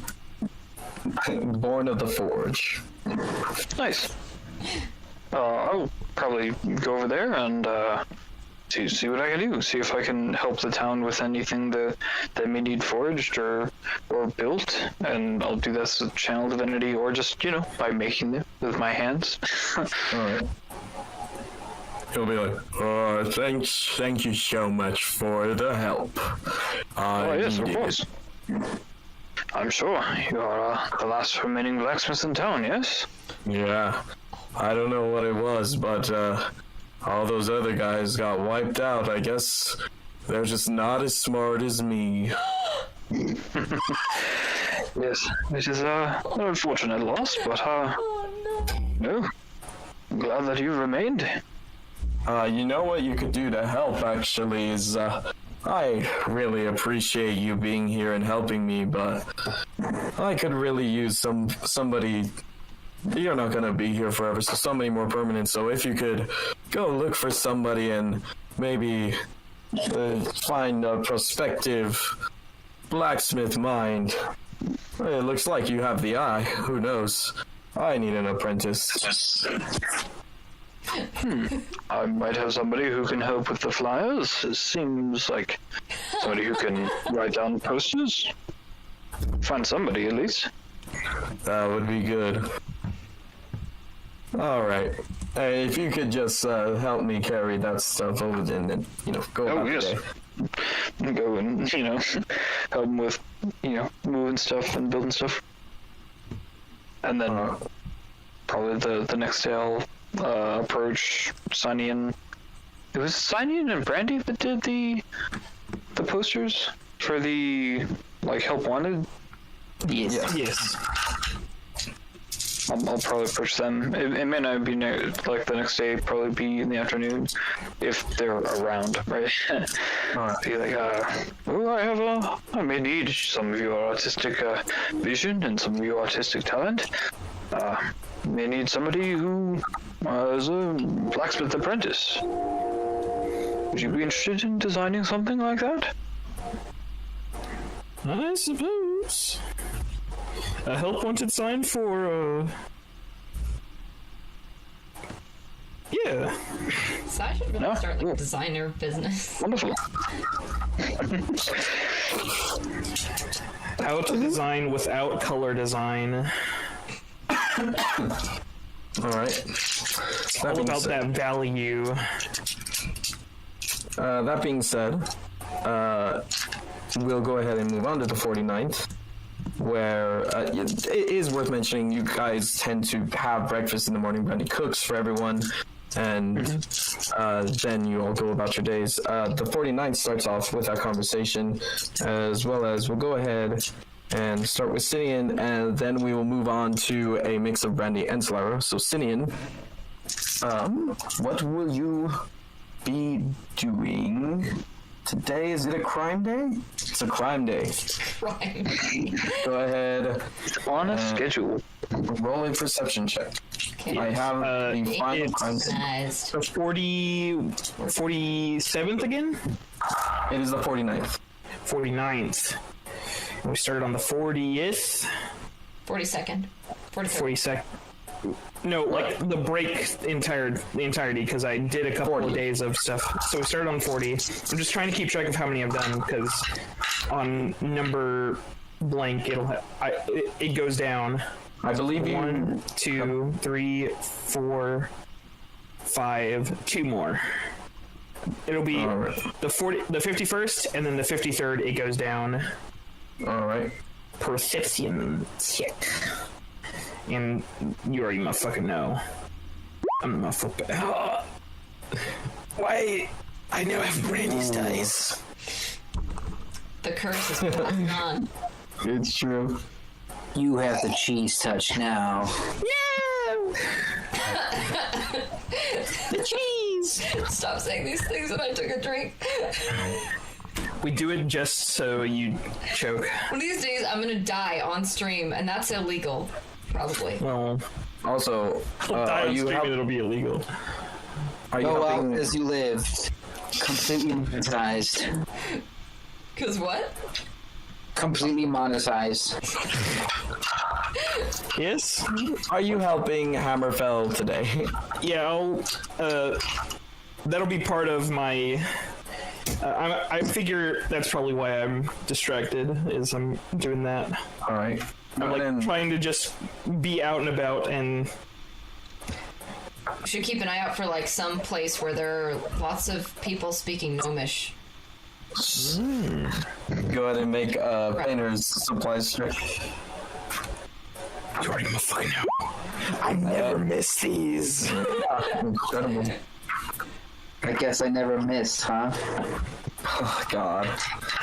Born of the Forge. nice. I'll probably go over there and see what I can do. See if I can help the town with anything that may need forged or built, and I'll do this with channel divinity or just by making them with my hands. All right. He'll be like, "Oh, thank you so much for the help. Oh yes, of needed it." course. I'm sure you are the last remaining blacksmith in town. Yes. Yeah, I don't know what it was, but all those other guys got wiped out. I guess they're just not as smart as me. Yes, it is an unfortunate loss, but no, I'm glad that you remained. You know what you could do to help, actually, is, I really appreciate you being here and helping me, but I could really use somebody. You're not gonna be here forever, so somebody more permanent. So if you could go look for somebody and maybe find a prospective blacksmith mind. It looks like you have the eye. Who knows? I need an apprentice. I might have somebody who can help with the flyers. It seems like somebody who can write down posters. Find somebody, at least. That would be good. All right. Hey, if you could just help me carry that stuff over there, and then go about the day. Go and help them with moving stuff and building stuff. And then probably the next day I'll approach Sunny. It was Sunny and Brandy that did the posters for the help wanted. Yes. I'll probably approach them. It may not be the next day. Probably be in the afternoon if they're around, right? Be like, I may need some of your artistic vision and some of your artistic talent. May need somebody who is a blacksmith apprentice. Would you be interested in designing something like that? I suppose. A help wanted sign for, yeah. So I should really No, start cool. a designer business. Wonderful. How to design without color design. All right. All about that value. That being said, we'll go ahead and move on to the 49th, where it is worth mentioning you guys tend to have breakfast in the morning. Brandy cooks for everyone, and then you all go about your days. The 49th starts off with our conversation, as well as we'll go ahead and start with Sinian, and then we will move on to a mix of Brandy and Solara. So Sinian, what will you be doing today? Is it a crime day? It's a crime day. Crime. Go ahead. On a schedule. Roll a perception check. Okay. I have the final crime day. Nice. So 47th again? It is the 49th. 49th. We started on the 40th. 42nd. 43rd. 42nd. No, like the break the entirety, because I did a couple 40. of days of stuff. So we started on 40. I'm just trying to keep track of how many I've done, because on number blank it goes down. I believe you. 1, 2, 3, 4, 5, 2 more. It'll be Alright. the 51st, and then the 53rd. It goes down. All right. Perception check. And you already motherfucking know. I'm the motherfucker. Why? I now have Brandy's dice. The curse is passing on. It's true. You have the cheese touch now. Yeah! The cheese! Stop saying these things when I took a drink. We do it just so you choke. One of these days, I'm gonna die on stream, and that's illegal. Probably. Well, Also, die are on you stream and it'll be illegal. Are you Go out helping? as you lived. Completely monetized. Cause what? Completely monetized. Yes? Are you helping Hammerfell today? Yeah, that'll be part of my... I figure that's probably why I'm distracted, is I'm doing that. All right. I'm like trying to just be out and about, and We should keep an eye out for like some place where there are lots of people speaking Gnomish. Go ahead and make painter's supplies check. you already fucking know. I never miss these. Incredible. I guess I never missed, huh? Oh god.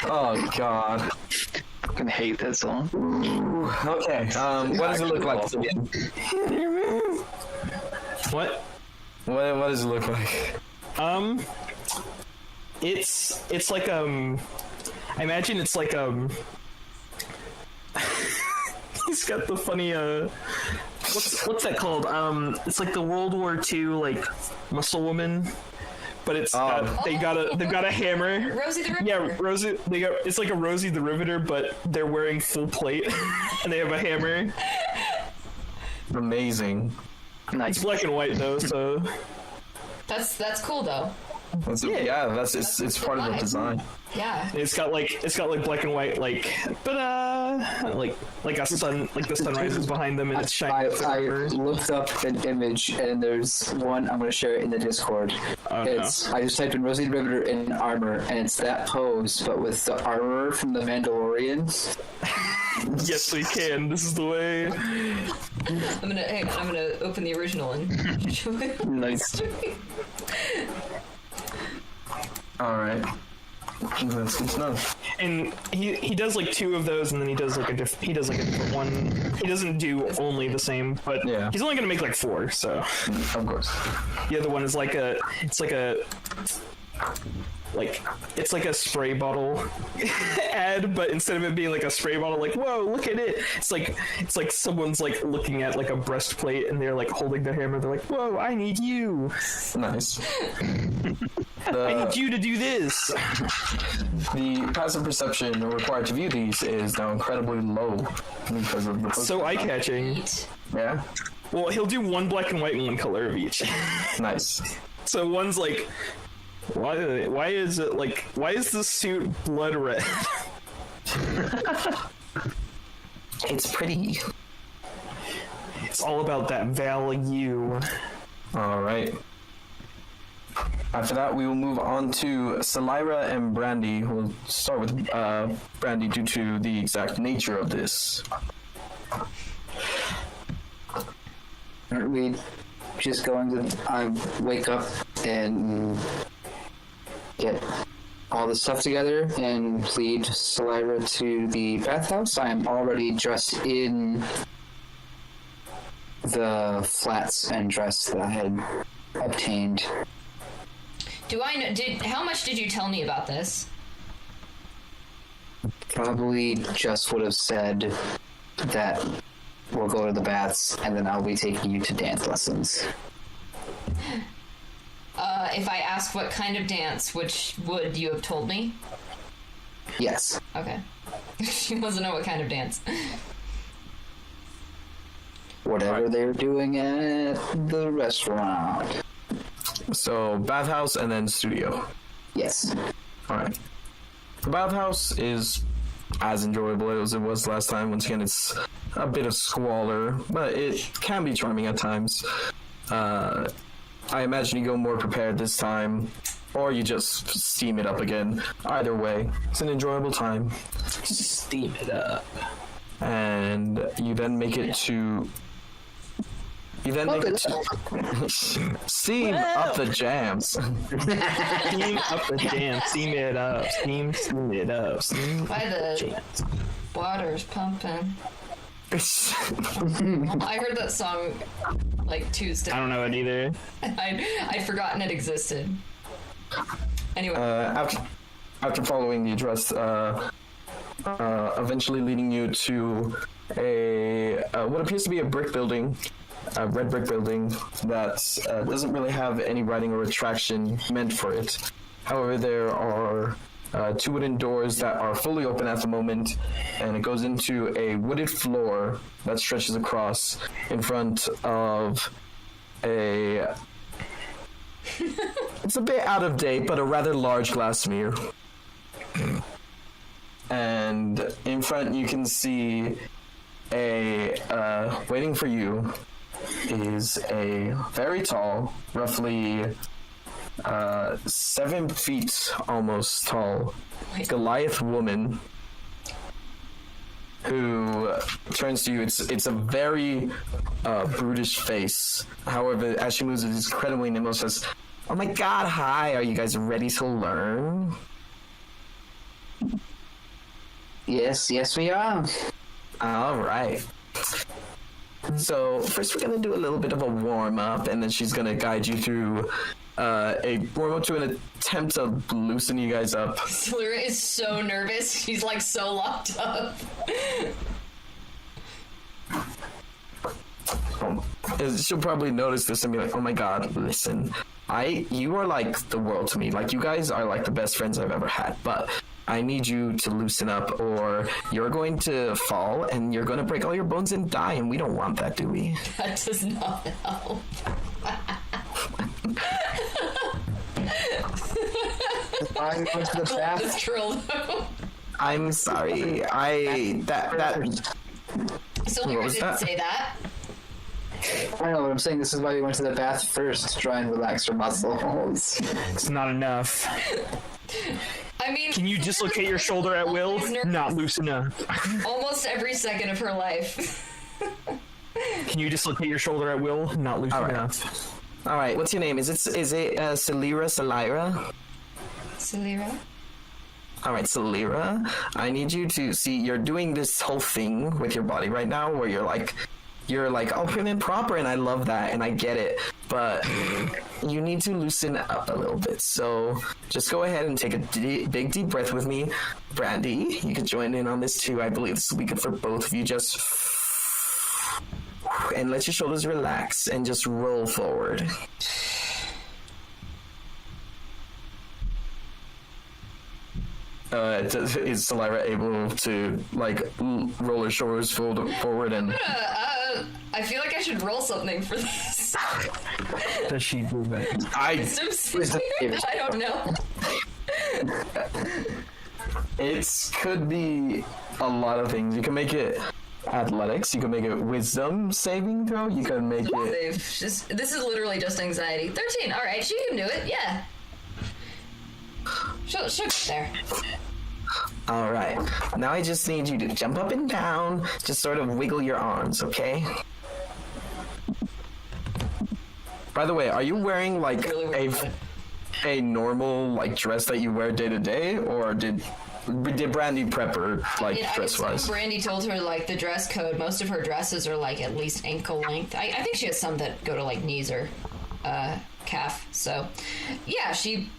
Oh god. Fucking hate that song. Okay. What does it look like? What? What does it look like? It's like I imagine it's like he's got the funny what's that called? It's like the World War II like muscle woman, but it's they've got a hammer. Rosie the Riveter. Yeah, Rosie. It's like a Rosie the Riveter, but they're wearing full plate and they have a hammer. Amazing. Nice. It's black and white though, so That's cool though. It's part of the design. Yeah. it's got like black and white like like a sun, like the sun rises behind them and it's shining. I looked up an image and there's one. I'm going to share it in the Discord. Oh, I just typed in Rosie the Riveter in armor, and it's that pose, but with the armor from the Mandalorian. Yes, we can. This is the way. I'm gonna open the original and show it. Nice. All right. That's good to know. And he does like 2 of those, and then he does like a different one. He doesn't do only the same, but Yeah. he's only gonna make like 4. So Of course. the other one is like it's like a spray bottle ad, but instead of it being like a spray bottle, like whoa, look at it. It's like someone's like looking at like a breastplate, and they're like holding their hammer. They're like, whoa, I need you. Nice. I need you to do this. The passive perception required to view these is now incredibly low because of the So eye-catching. yeah. Well, he'll do 1 black and white and 1 color of each. Nice. So one's like, why is the suit blood red? It's pretty. It's all about that value. All right. After that, we will move on to Salira and Brandy. We'll start with Brandy due to the exact nature of this. Aren't we just going to wake up and get all the stuff together and lead Salira to the bathhouse? I am already dressed in the flats and dress that I had obtained. Do I know? How much did you tell me about this? Probably just would have said that we'll go to the baths and then I'll be taking you to dance lessons. If I ask what kind of dance, which would you have told me? Yes. Okay. She wants to know what kind of dance. whatever they're doing at the restaurant. So bathhouse and then studio. Yes. All right. The bathhouse is as enjoyable as it was last time. Once again, it's a bit of squalor, but it can be charming at times. I imagine you go more prepared this time, or you just steam it up again. Either way, it's an enjoyable time. Steam it up. And you then make it to... steam up the jams. Steam up the jam. Steam it up. Steam it up. Steam By the jams. water's pumping. I heard that song like Tuesday. I don't know it either. I'd forgotten it existed. Anyway. After following the address, eventually leading you to a what appears to be a brick building, a red brick building that doesn't really have any writing or attraction meant for it. However, there are two wooden doors that are fully open at the moment, and it goes into a wooded floor that stretches across in front of a... It's a bit out of date, but a rather large glass mirror. And in front you can see waiting for you is a very tall, roughly 7 feet almost tall, Goliath woman who turns to you. It's a very brutish face. However, as she moves, it's incredibly nimble. Says, "Oh my God, hi! Are you guys ready to learn?" Yes, we are. All right. So first we're gonna do a little bit of a warm up, and then she's gonna guide you through a warm up to an attempt to loosen you guys up. Celira is so nervous. She's like so locked up. She'll probably notice this and be like, "Oh my God, listen, you are like the world to me. Like, you guys are like the best friends I've ever had, but I need you to loosen up, or you're going to fall and you're going to break all your bones and die, and we don't want that, do we?" That does not help. It's troll though. I'm sorry. Celira What was didn't that? say that. I know what I'm saying. This is why we went to the bath first, to try and relax your muscles. It's not enough. I mean, Can you dislocate your shoulder at will? Not loose enough. almost every second of her life. Can you dislocate your shoulder at will? Not loose All right. enough. All right, what's your name? Is it Celira? Celira? All right, Celira, I need you to see, you're doing this whole thing with your body right now where you're like all prim and proper, and I love that, and I get it, but you need to loosen up a little bit. So just go ahead and take a big deep breath with me. Brandy, you can join in on this too. I believe this will be good for both of you. Just and let your shoulders relax and just roll forward. Is Celira able to roll her shoulders forward and? I feel like I should roll something for this. Does she do that? I don't know. It could be a lot of things. You can make it athletics. You can make it wisdom saving throw. You can make it. This is literally just anxiety. 13. All right, she can do it. Yeah. She'll get there. All right. Now I just need you to jump up and down. Just sort of wiggle your arms, okay? By the way, are you wearing like a normal dress that you wear day to day, or did Brandy prep her dress wise? Brandy told her the dress code. Most of her dresses are at least ankle length. I think she has some that go to knees or calf. So yeah, she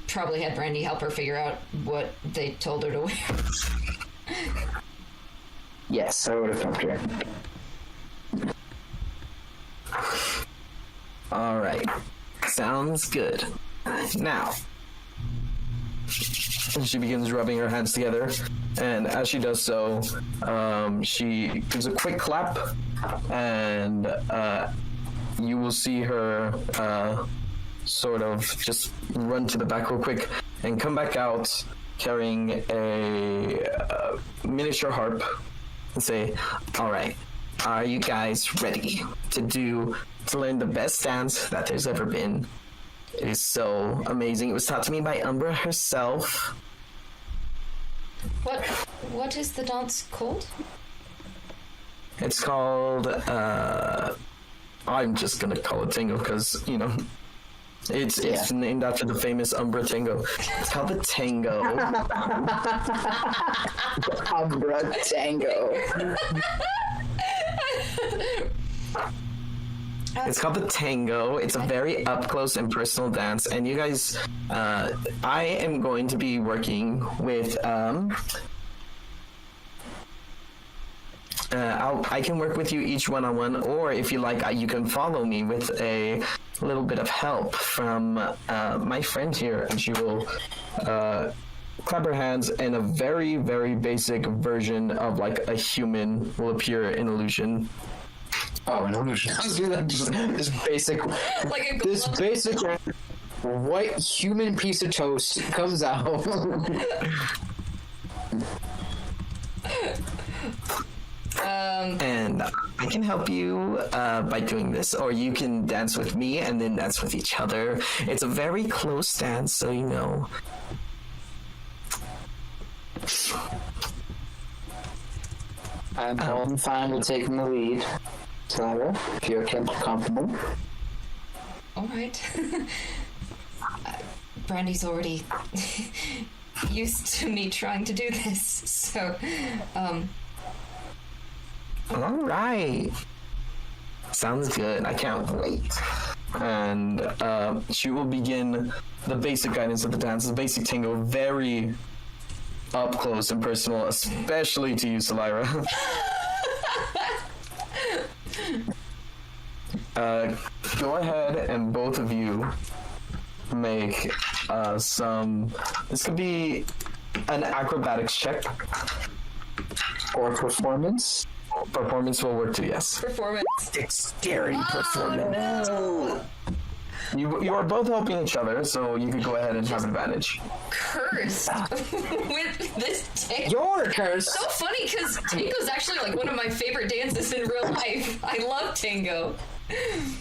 probably had Brandy help her figure out what they told her to wear. Yes, I would have helped her. All right. Sounds good. Now, And she begins rubbing her hands together. And as she does so, she gives a quick clap, and you will see her sort of just run to the back real quick and come back out carrying a miniature harp and say, "All right, are you guys ready to learn the best dance that there's ever been? It is so amazing. It was taught to me by Umbra herself." What is the dance called? It's called, I'm just gonna call it tango because, you know, it's named after the famous Umbra tango. It's called the tango. Umbra tango. It's called the tango. It's a very up close and personal dance. And you guys, I am going to be working with, I can work with you each one-on-one, or if you like, you can follow me with a little bit of help from my friend here, and she will clap her hands, and a very, very basic version of like a human will appear in illusion. Oh, an illusion. This basic, Like a this basic white human piece of toast comes out. And I can help you by doing this, or you can dance with me and then dance with each other. It's a very close dance, so you know. I'm more than fine with taking the lead. Clara, if you're comfortable. All right. Brandy's already used to me trying to do this, so All right. Sounds good. I can't wait. And she will begin the basic guidance of the dance, the basic tango, very up close and personal, especially to you, Salira. Go ahead and both of you make some. This could be an acrobatics check. Or performance. Performance will work too, yes. performance. Dexterity performance. No! You are both helping each other, so you could go ahead and have advantage. Cursed with this tango. You're cursed. So funny because tango's actually like one of my favorite dances in real life. I love tango.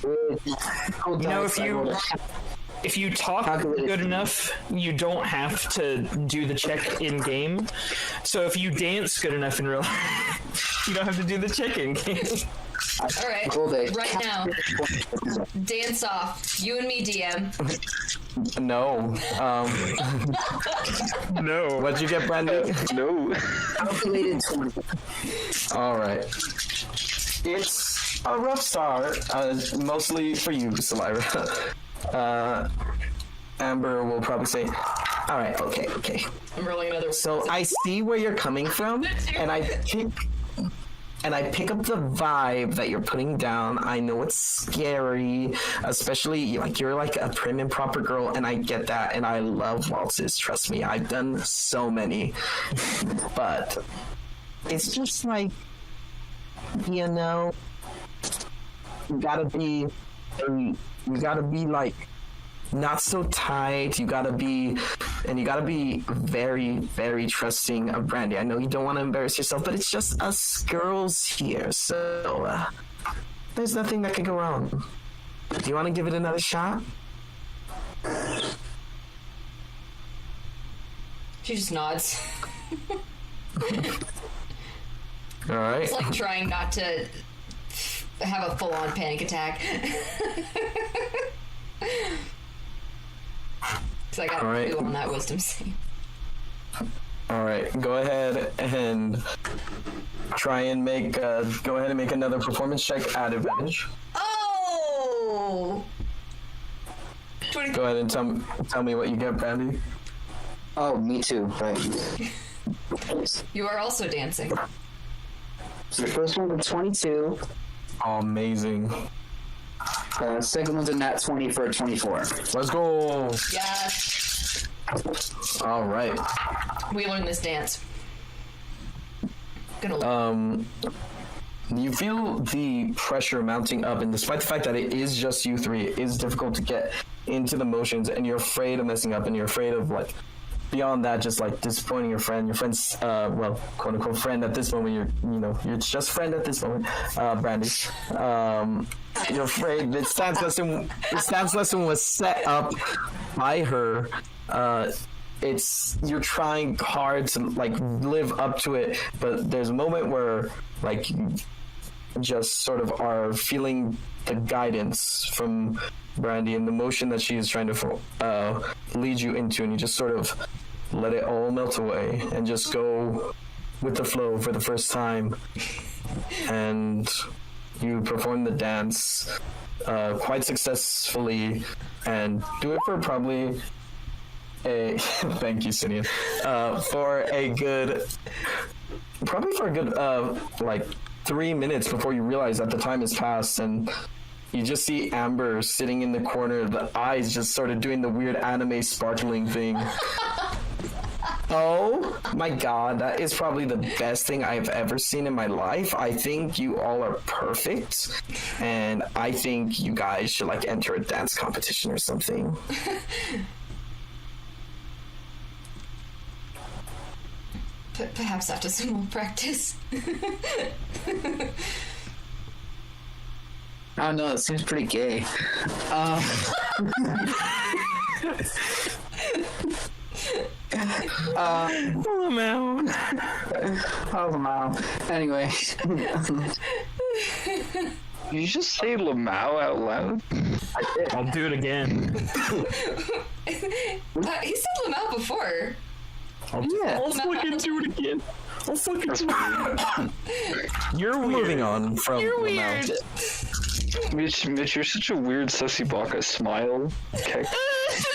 You know, if you talk good enough, you don't have to do the check in game. So if you dance good enough in real life, you don't have to do the check in game. All right, right now, dance off. You and me, DM. No. No. What'd you get, Brandon? No. Calculated 20. All right. It's a rough start, mostly for you, Salira. Amber will probably say, all right, okay. I'm rolling another one. So I see where you're coming from, and I pick up the vibe that you're putting down. I know it's scary, especially like you're like a prim and proper girl, and I get that, and I love waltzes. Trust me, I've done so many, but it's just like, you know, you gotta be like not so tight. You gotta be very, very trusting of Brandy. I know you don't want to embarrass yourself, but it's just us girls here, so there's nothing that can go wrong. Do you want to give it another shot? She just nods. All right. It's like trying not to have a full-on panic attack. Because I got a 2 on that wisdom save. All right, go ahead and try and make another performance check at advantage. Oh! 20. Go ahead and tell me what you get, Brandy. Oh, me too. Right. You are also dancing. So the first one was 22. Oh, amazing. Second one's a nat 20 for a 24. Let's go. Yes. All right. We learned this dance. Gonna You feel the pressure mounting up, and despite the fact that it is just you three, it is difficult to get into the motions, and you're afraid of messing up, and you're afraid of, like, beyond that, just, like, disappointing your friend. Your friend's, well, quote-unquote friend at this moment. You're just friend at this moment, Brandy. You're afraid the stance lesson was set up by her. You're trying hard to, like, live up to it, but there's a moment where, like, you just sort of are feeling the guidance from Brandy and the motion that she is trying to lead you into, and you just sort of let it all melt away and just go with the flow for the first time. And you perform the dance quite successfully, and do it for probably thank you, Sinead. For a good like 3 minutes before you realize that the time has passed, and you just see Amber sitting in the corner, the eyes just sort of doing the weird anime sparkling thing. Oh my god, that is probably the best thing I've ever seen in my life. I think you all are perfect, and I think you guys should, like, enter a dance competition or something. Perhaps after some more practice. I don't know, it seems pretty gay. Lamau. Anyway. Did you just say Lamau out loud? I'll do it again. He said Lamau before. I'll fucking do it again. I'll fucking do it. You're weird. Moving on from You're Lamau. weird. Mitch, you're such a weird sussy baka smile. Okay.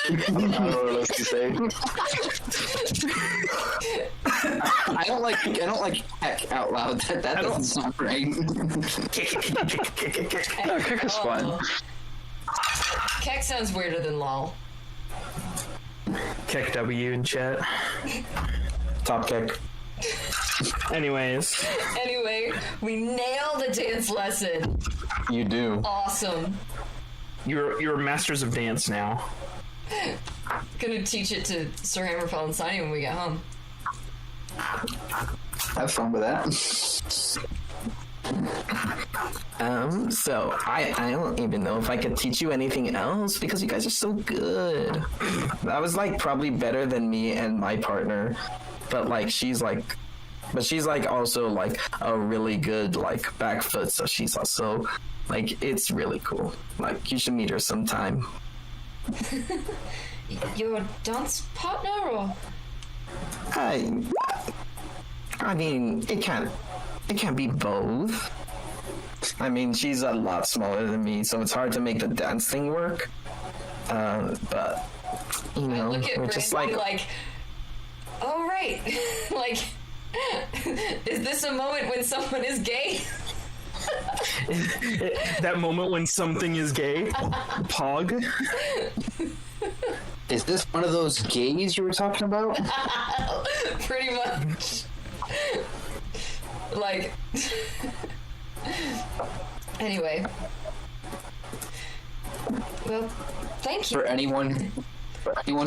I don't know what else to say. I don't like heck out loud. That doesn't sound right. No, kick is fine. Keck sounds weirder than lol. Kick W in chat. Top kick. Anyways. Anyway, we nailed the dance lesson. You do. Awesome. You're masters of dance now. Gonna teach it to Sir Hammerfell and Sonny when we get home. Have fun with that. So I don't even know if I could teach you anything else because you guys are so good. That was, like, probably better than me and my partner, but she's also, like, a really good, like, back foot, so she's also, like, it's really cool. Like, you should meet her sometime. Your dance partner, or? I mean, it can't be both. I mean, she's a lot smaller than me, so it's hard to make the dance thing work. But, you know, look at we're Brandy just like, oh, right. Like, is this a moment when someone is gay? That moment when something is gay? Pog? Is this one of those gays you were talking about? Pretty much. Like, anyway. Well, thank you. For anyone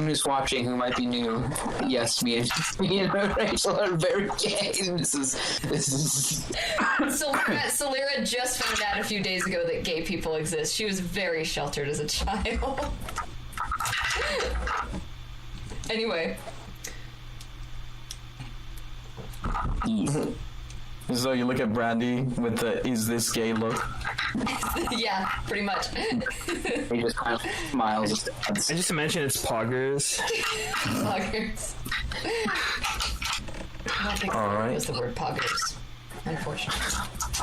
who's watching who might be new, yes, me and Rachel are very gay. This is. Solera just found out a few days ago that gay people exist. She was very sheltered as a child. Anyway. So you look at Brandy with the "is this gay" look. Yeah, pretty much. He just kind of smiles. I just imagine it's poggers. Poggers. I don't think All right. was the word poggers, unfortunately.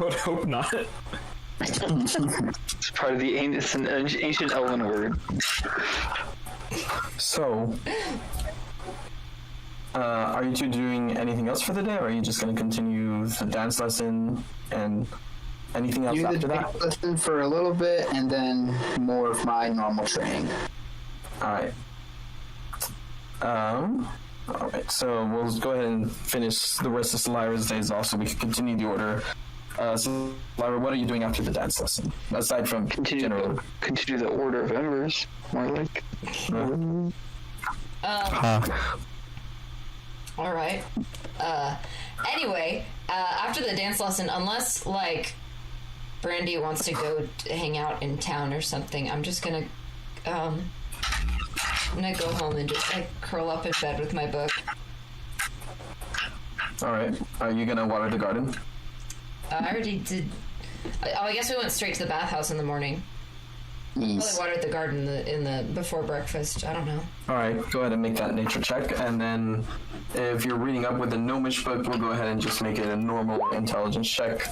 I would hope not. It's part of the ancient Elven word. So, are you two doing anything else for the day, or are you just going to continue the dance lesson and anything else Do after the that? dance lesson for a little bit, and then more of my normal training. All right. Alright, so we'll go ahead and finish the rest of Solyra's days off so we can continue the order. So, Solyra, what are you doing after the dance lesson? Aside from Continue the Order of Embers, more like. All right. Anyway, after the dance lesson, unless like Brandy wants to go hang out in town or something, I'm just gonna go home and just like curl up in bed with my book. All right. Are you gonna water the garden? I already did. Oh, I guess we went straight to the bathhouse in the morning. Probably watered the garden in the before breakfast. I don't know. All right. Go ahead and make that nature check, and then if you're reading up with the gnomish book, we'll go ahead and just make it a normal intelligence check.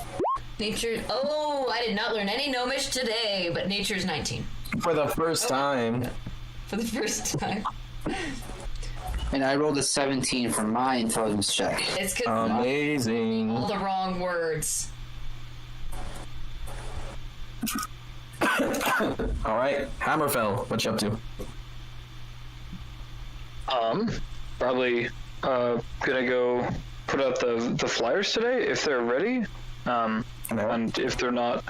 Nature. Oh, I did not learn any gnomish today, but nature's 19 For the first time. for the first time. And I rolled a 17 for my intelligence check. It's because Amazing. all the wrong words. All right, Hammerfell, what you up to? Probably gonna go put out the flyers today if they're ready. And if they're not,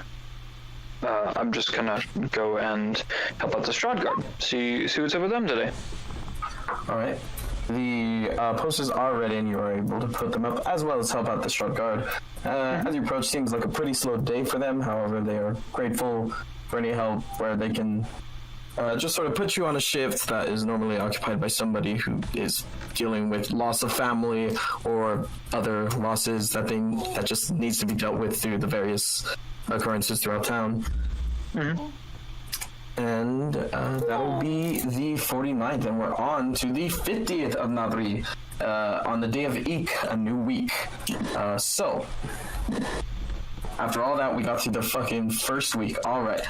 I'm just gonna go and help out the Strahd Guard. See what's up with them today. All right. The posters are ready, and you are able to put them up, as well as help out the Strahd Guard. As you approach, seems like a pretty slow day for them. However, they are grateful for any help where they can just sort of put you on a shift that is normally occupied by somebody who is dealing with loss of family or other losses that just needs to be dealt with through the various occurrences throughout town. Mm-hmm. And that'll be the 49th, and we're on to the 50th of Nadri, on the day of Eek, a new week. So, after all that, we got through the fucking first week. All right.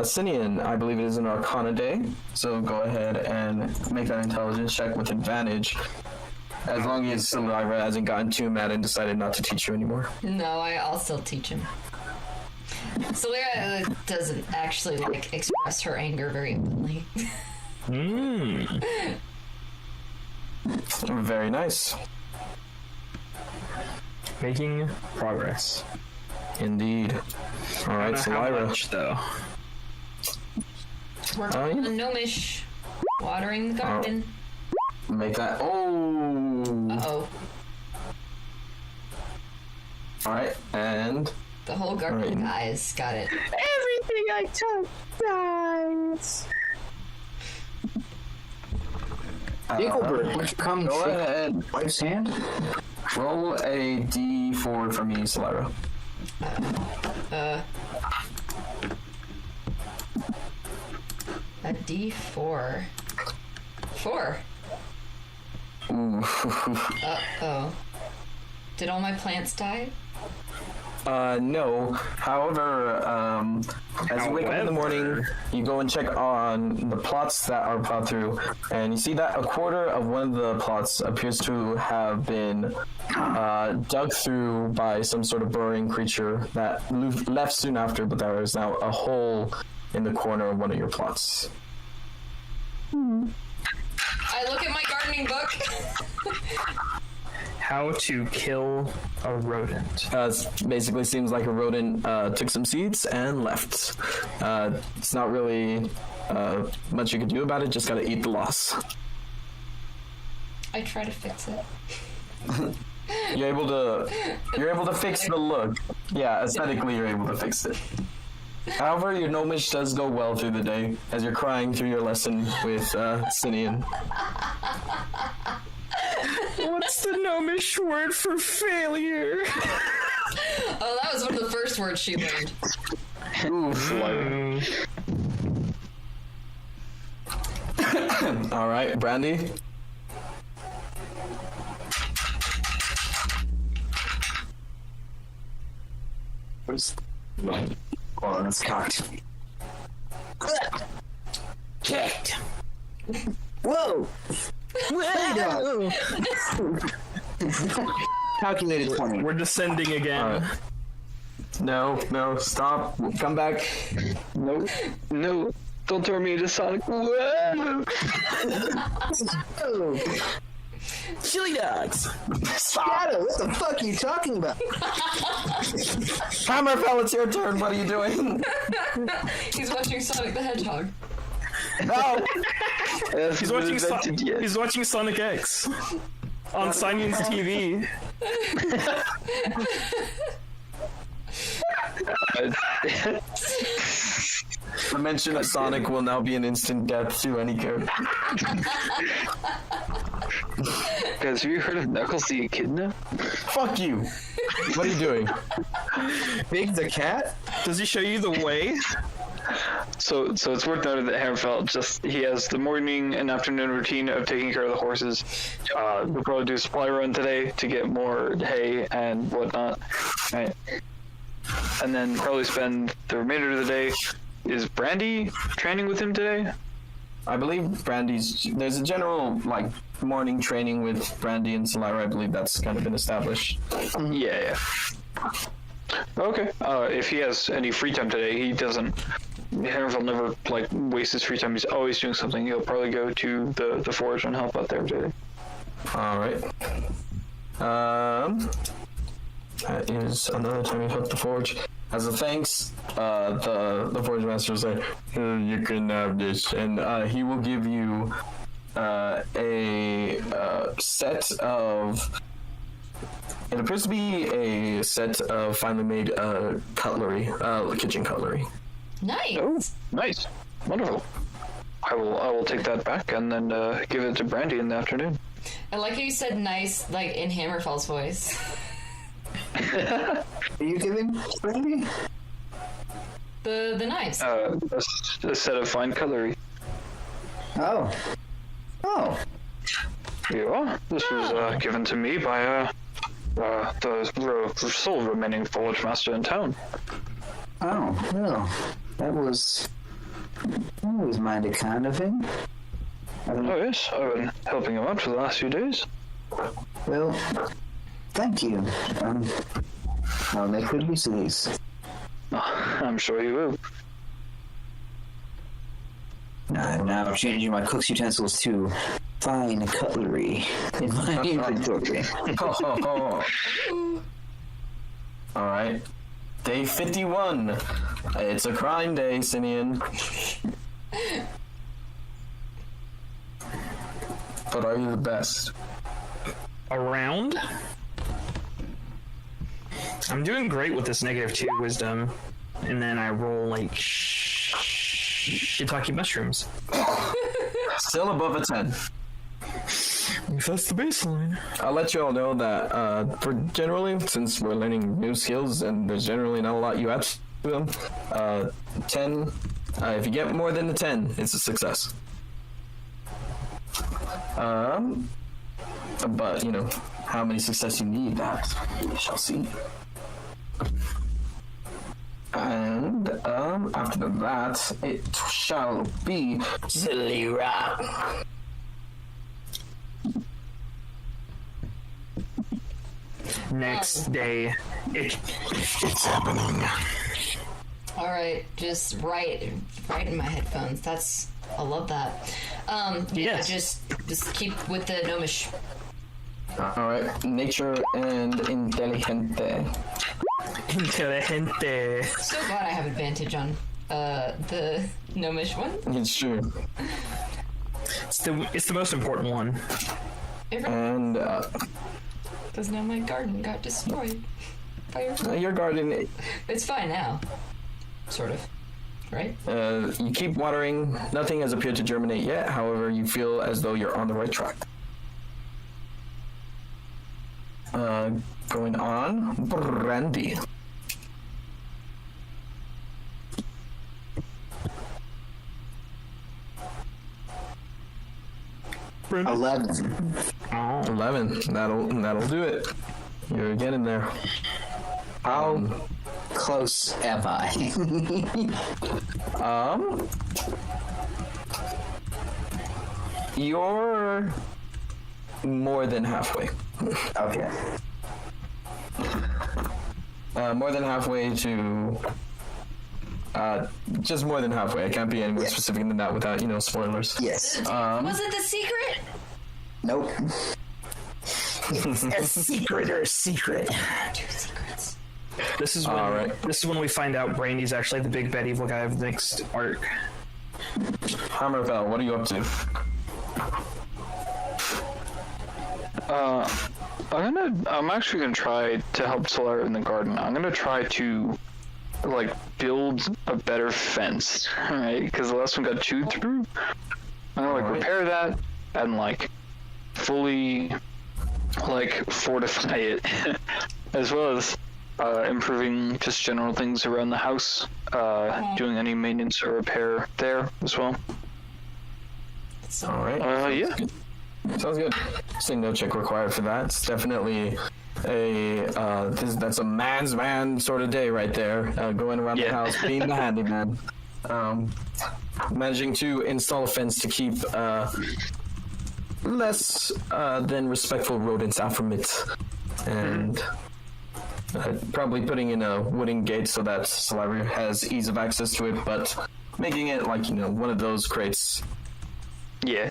Sinian, I believe it is an Arcana day, so go ahead and make that intelligence check with advantage. As long as Solyra hasn't gotten too mad and decided not to teach you anymore. No, I'll still teach him. Solyra doesn't actually like express her anger very openly. Very nice. Making progress. Indeed. All right, How Solyra. much, though? We're on the gnomish, watering the garden. Make that. Oh. Uh-oh. All right, and The whole garden Right. dies. Got it. Everything I touch dies. Dinkelberg, why don't you come go shake ahead. wife's hand? Roll a d4 for me, Solyra. A D4. 4. Ooh. Uh-oh. Did all my plants die? No. However, as you wake up in the morning, you go and check on the plots that are plowed through, and you see that a quarter of one of the plots appears to have been dug through by some sort of burrowing creature that left soon after, but there is now a hole in the corner of one of your plots. I look at my gardening book. How to kill a rodent. Basically seems like a rodent took some seeds and left. It's not really much you can do about it, just gotta eat the loss. I try to fix it. You're able to fix the look. Yeah, aesthetically you're able to fix it. However, your gnomish does go well through the day as you're crying through your lesson with Sinian. What's the gnomish word for failure? Oh, that was one of the first words she learned. All right, Brandy. Oh, that's cocked. Kicked. Whoa! Whoa! Calculated 20. We're descending again. No, stop. Come back. No. Don't turn me into Sonic. Whoa! Chili dogs. Shadow, what the fuck are you talking about? Hammerfell, it's your turn. What are you doing? He's watching Sonic the Hedgehog. No. He's watching Sonic X on Science TV. The mention of Sonic will now be an instant death to any character. Guys, have you heard of Knuckles the Echidna? Fuck you. What are you doing? Big the cat? Does he show you the way? So it's worth noting that Hammerfell he has the morning and afternoon routine of taking care of the horses. We'll probably do a supply run today to get more hay and whatnot. Right. And then probably spend the remainder of the day. Is Brandy training with him today? I believe there's a general, like, morning training with Brandy and Solira. I believe that's kind of been established. Yeah. Okay. If he has any free time today, Hammerfell never, like, wastes his free time. He's always doing something. He'll probably go to the forge and help out there today. Alright. That is another time you help the forge. As a thanks, the forge master will say, you can have this, and he will give you a set of. It appears to be a set of finely made cutlery, kitchen cutlery. Nice. Oh, nice, wonderful. I will take that back and then give it to Brandy in the afternoon. I like how you said nice, like in Hammerfell's voice. Are you giving Brandy? The knives. A set of fine cutlery. Oh. Yeah, this was given to me by the sole remaining forge master in town. Oh, well, that was mighty kind of him. Oh yes, I've been helping him out for the last few days. Well, thank you. I'll make good use of these. I'm sure you will. I'm now changing my cook's utensils to fine cutlery in my inventory. Alright. Day 51. It's a crime day, Simeon. But are you the best? Around? I'm doing great with this -2 wisdom, and then I roll like shiitake mushrooms. Still above a 10. If that's the baseline. I'll let you all know that for generally, since we're learning new skills and there's generally not a lot you add to them, 10, if you get more than a 10, it's a success. But, you know, how many success you need, that we shall see. And after that, it shall be Zilira. Next day, it's happening. All right, just right in my headphones. I love that. Yeah, Yes. just keep with the gnomish. All right, nature and inteligente. Inteligente. So glad I have advantage on the gnomish one. It's true. It's the most important one. And Because now my garden got destroyed. your garden, It's fine now. Sort of. Right? you keep watering. Nothing has appeared to germinate yet. However, you feel as though you're on the right track. Going on, Brandy. Brent? 11. Oh. 11. That'll do it. You're getting there. How close am I? You're more than halfway. Okay. More than halfway to Just more than halfway. I can't be any more specific than that without, spoilers. Yes. Was it the secret? Nope. A secret or a secret. Two secrets. This is when this is when we find out Brandy's actually the big bad evil guy of the next arc. Hammerfell, what are you up to? I'm actually gonna try to help Solara in the garden. I'm gonna try to build a better fence, right? Because the last one got chewed through. I'm gonna repair that and fully fortify it, as well as improving just general things around the house, doing any maintenance or repair there as well. All right. Yeah. Sounds good. Say no check required for that. It's definitely that's a man's man sort of day right there. Going around the house, being the handyman. Managing to install a fence to keep less than respectful rodents out from it, and probably putting in a wooden gate so that Saliva has ease of access to it, but making it one of those crates. Yeah,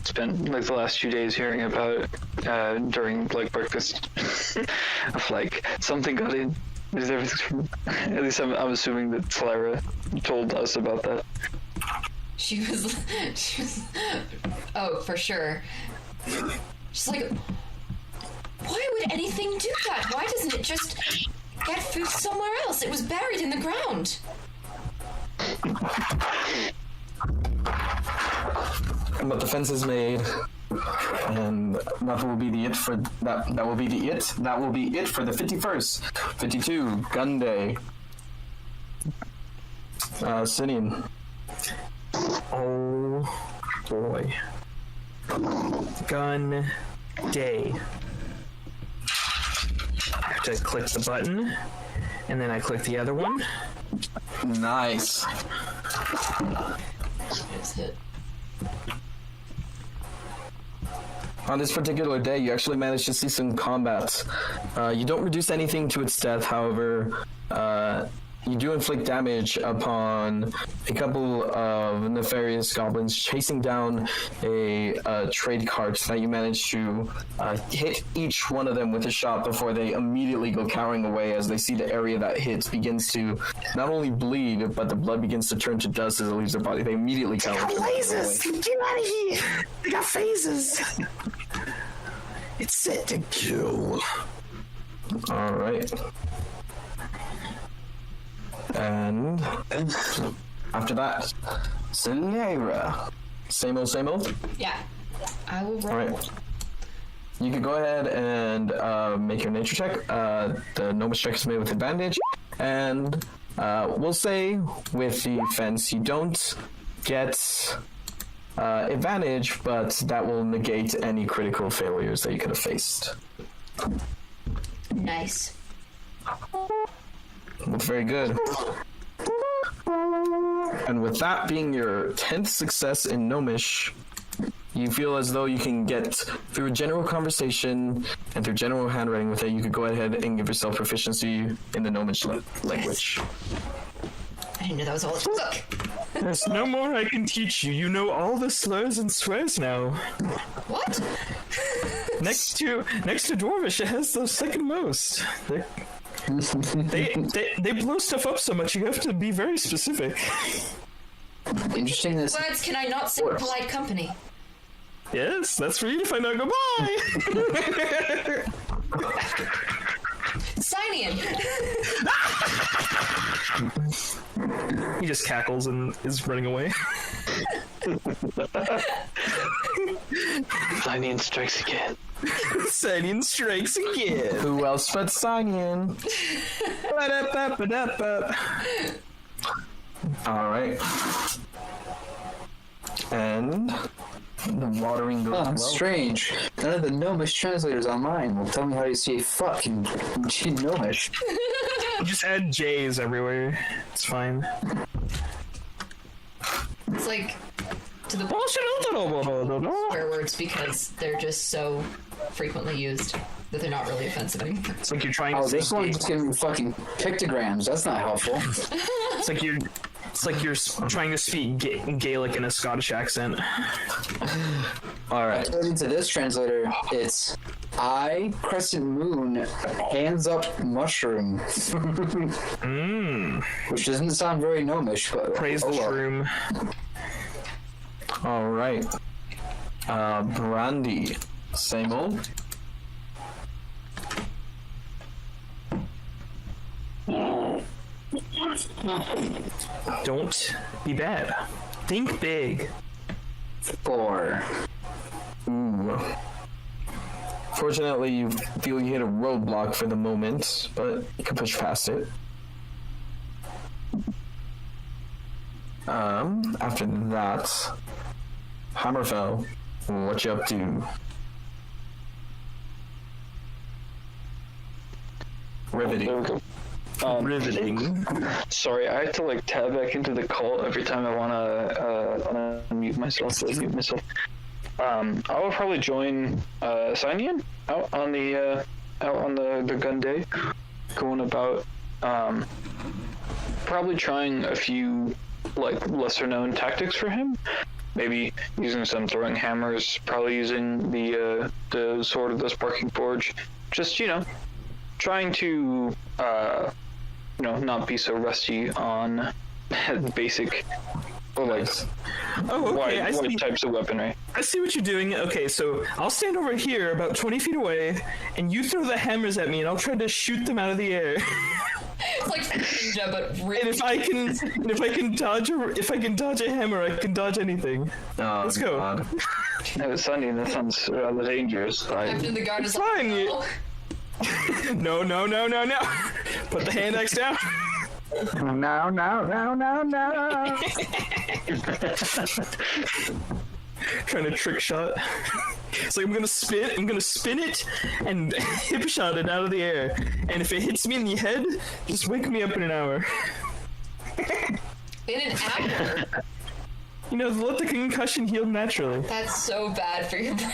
spent the last few days hearing about it during breakfast. Of something got in. Is everything? At least I'm assuming that Slyra told us about that. She was. Oh, for sure. She's like, why would anything do that? Why doesn't it just get food somewhere else? It was buried in the ground. But the fence is made, and that will be the it for that. That will be the it. That will be it for the 51st, 52 Gun Day. Sinian. Oh boy. Gun Day. I have to click the button, and then I click the other one. Nice. It's hit. On this particular day, you actually managed to see some combat. You don't reduce anything to its death, however, you do inflict damage upon a couple of nefarious goblins chasing down a trade cart that you manage to hit each one of them with a shot before they immediately go cowering away as they see the area that hits begins to not only bleed, but the blood begins to turn to dust as it leaves their body. They immediately cower. They got lasers! Get out of here! They got phasers! It's set to kill. All right. And after that, Saliera. Same old, same old? Yeah. I will roll. All right. You can go ahead and make your nature check. The Gnomish check is made with advantage. And we'll say with the fence, you don't get advantage, but that will negate any critical failures that you could have faced. Nice. That's very good. And with that being your 10th success in Gnomish, you feel as though you can get through a general conversation and through general handwriting with it, you could go ahead and give yourself proficiency in the Gnomish language. I didn't know that was all it took. There's no more I can teach you. You know all the slurs and swears now. What? Next to Dwarvish, it has the second most. They blow stuff up so much, you have to be very specific. Interesting. This. Words can I not say in polite company? Yes, that's for you to find out. Goodbye! Sign in! He just cackles and is running away. Lightning strikes again. Sign strikes again. Who else but Sign? Alright. And the watering goes well. Strange. None of the Gnomish translators online will tell me how to say fuck in Gnomish. Just add J's everywhere. It's fine. It's like, to the Bullshit, swear words because they're just so frequently used that they're not really offensive anymore. It's like you're trying to this speak. one's getting fucking pictograms. That's not helpful. It's like you're trying to speak Gaelic in a Scottish accent. All right. According to this translator, it's I, crescent moon, hands up mushroom. Which doesn't sound very gnomish, but Praise the shroom. All right. Brandy. Same old. Don't be bad. Think big. 4. Ooh. Fortunately, you feel you hit a roadblock for the moment, but you can push past it. After that, Hammerfell, what you up to? Riveting. There we go. Riveting. Sorry, I have to like tab back into the call every time I wanna unmute myself. Mute myself. I will probably join Signian out on the gun day, going about probably trying a few like lesser known tactics for him. Maybe using some throwing hammers, probably using the sword of the Sparking Forge. Just trying to not be so rusty on basic or like I see. wide types of weaponry. I see what you're doing. Okay, so I'll stand over here about 20 feet away, and you throw the hammers at me, and I'll try to shoot them out of the air. It's like ninja, but really. And if I can dodge a hammer, I can dodge anything. Oh, Let's go. God. No, Sunny, that sounds rather dangerous. Captain the guard is Fine, like, you- No. Put the hand axe down. No. Trying to trick shot. It's like I'm gonna spin it, and hip shot it out of the air. And if it hits me in the head, just wake me up in an hour. in an hour. Let the concussion heal naturally. That's so bad for your brain.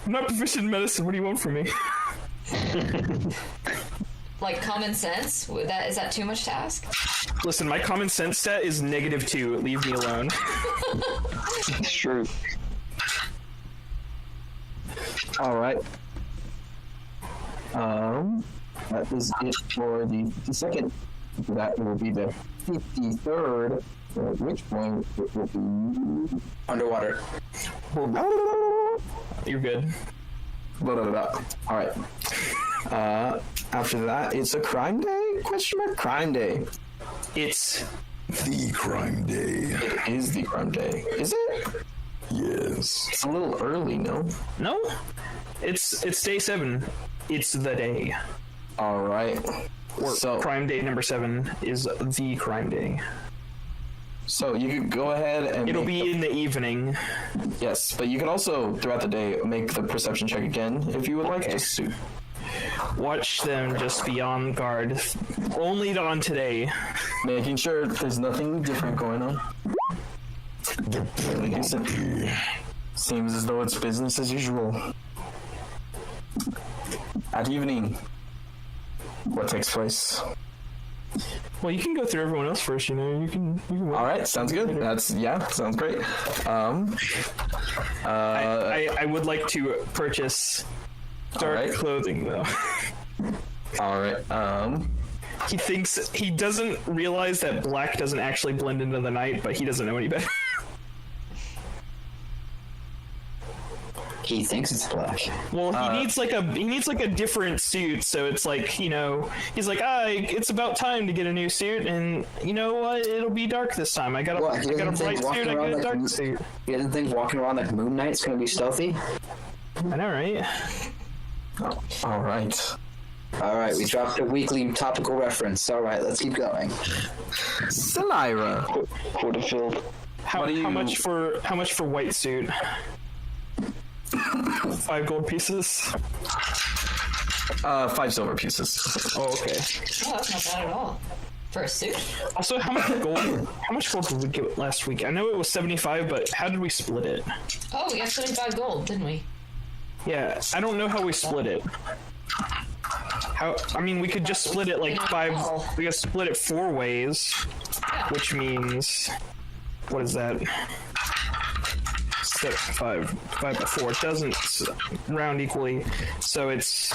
I'm not proficient in medicine. What do you want from me? Like common sense? Is that too much to ask? Listen, my common sense stat is -2. Leave me alone. It's true. All right. That is it for the 52nd. That will be the 53rd. At which point it will be Underwater. You're good. blah, blah, blah. All right. After that, it's a crime day? Question mark? Crime day. It's The crime day. It is the crime day. Is it? Yes. It's a little early, no? no. It's day 7. It's the day. All right. Or So, crime day number 7 is the crime day. so you could go ahead and It'll make be in the evening. yes, but you can also throughout the day make the perception check again if you would like. Okay. Just to Watch them just be on guard. Only on today. making sure there's nothing different going on. Really decent. Seems as though it's business as usual. At evening, what takes place? Well, you can go through everyone else first. You can. All right, sounds good. Sounds great. I would like to purchase dark Alright. clothing though. All right. He doesn't realize that black doesn't actually blend into the night, but he doesn't know any better. He thinks it's black. Well, he needs like a different suit, so it's like, he's like, it's about time to get a new suit, and you know what? It'll be dark this time. I got a bright suit, I got a dark suit. He doesn't think walking around like Moon Knight's gonna be stealthy? I know, right? All right. Alright, we dropped a weekly topical reference. Alright, let's keep going. Selira. Quota filled. How much for white suit? 5 gold pieces. 5 silver pieces. Oh, okay. Oh, that's not bad at all. For a suit? Also, how much gold? How much gold did we get last week? I know it was 75, but how did we split it? Oh, we got 75 gold, didn't we? Yeah, I don't know how we split it. I mean, we could just split it like 5. We could split it 4 ways, which means, what is that? 5 by 4. It doesn't round equally, so it's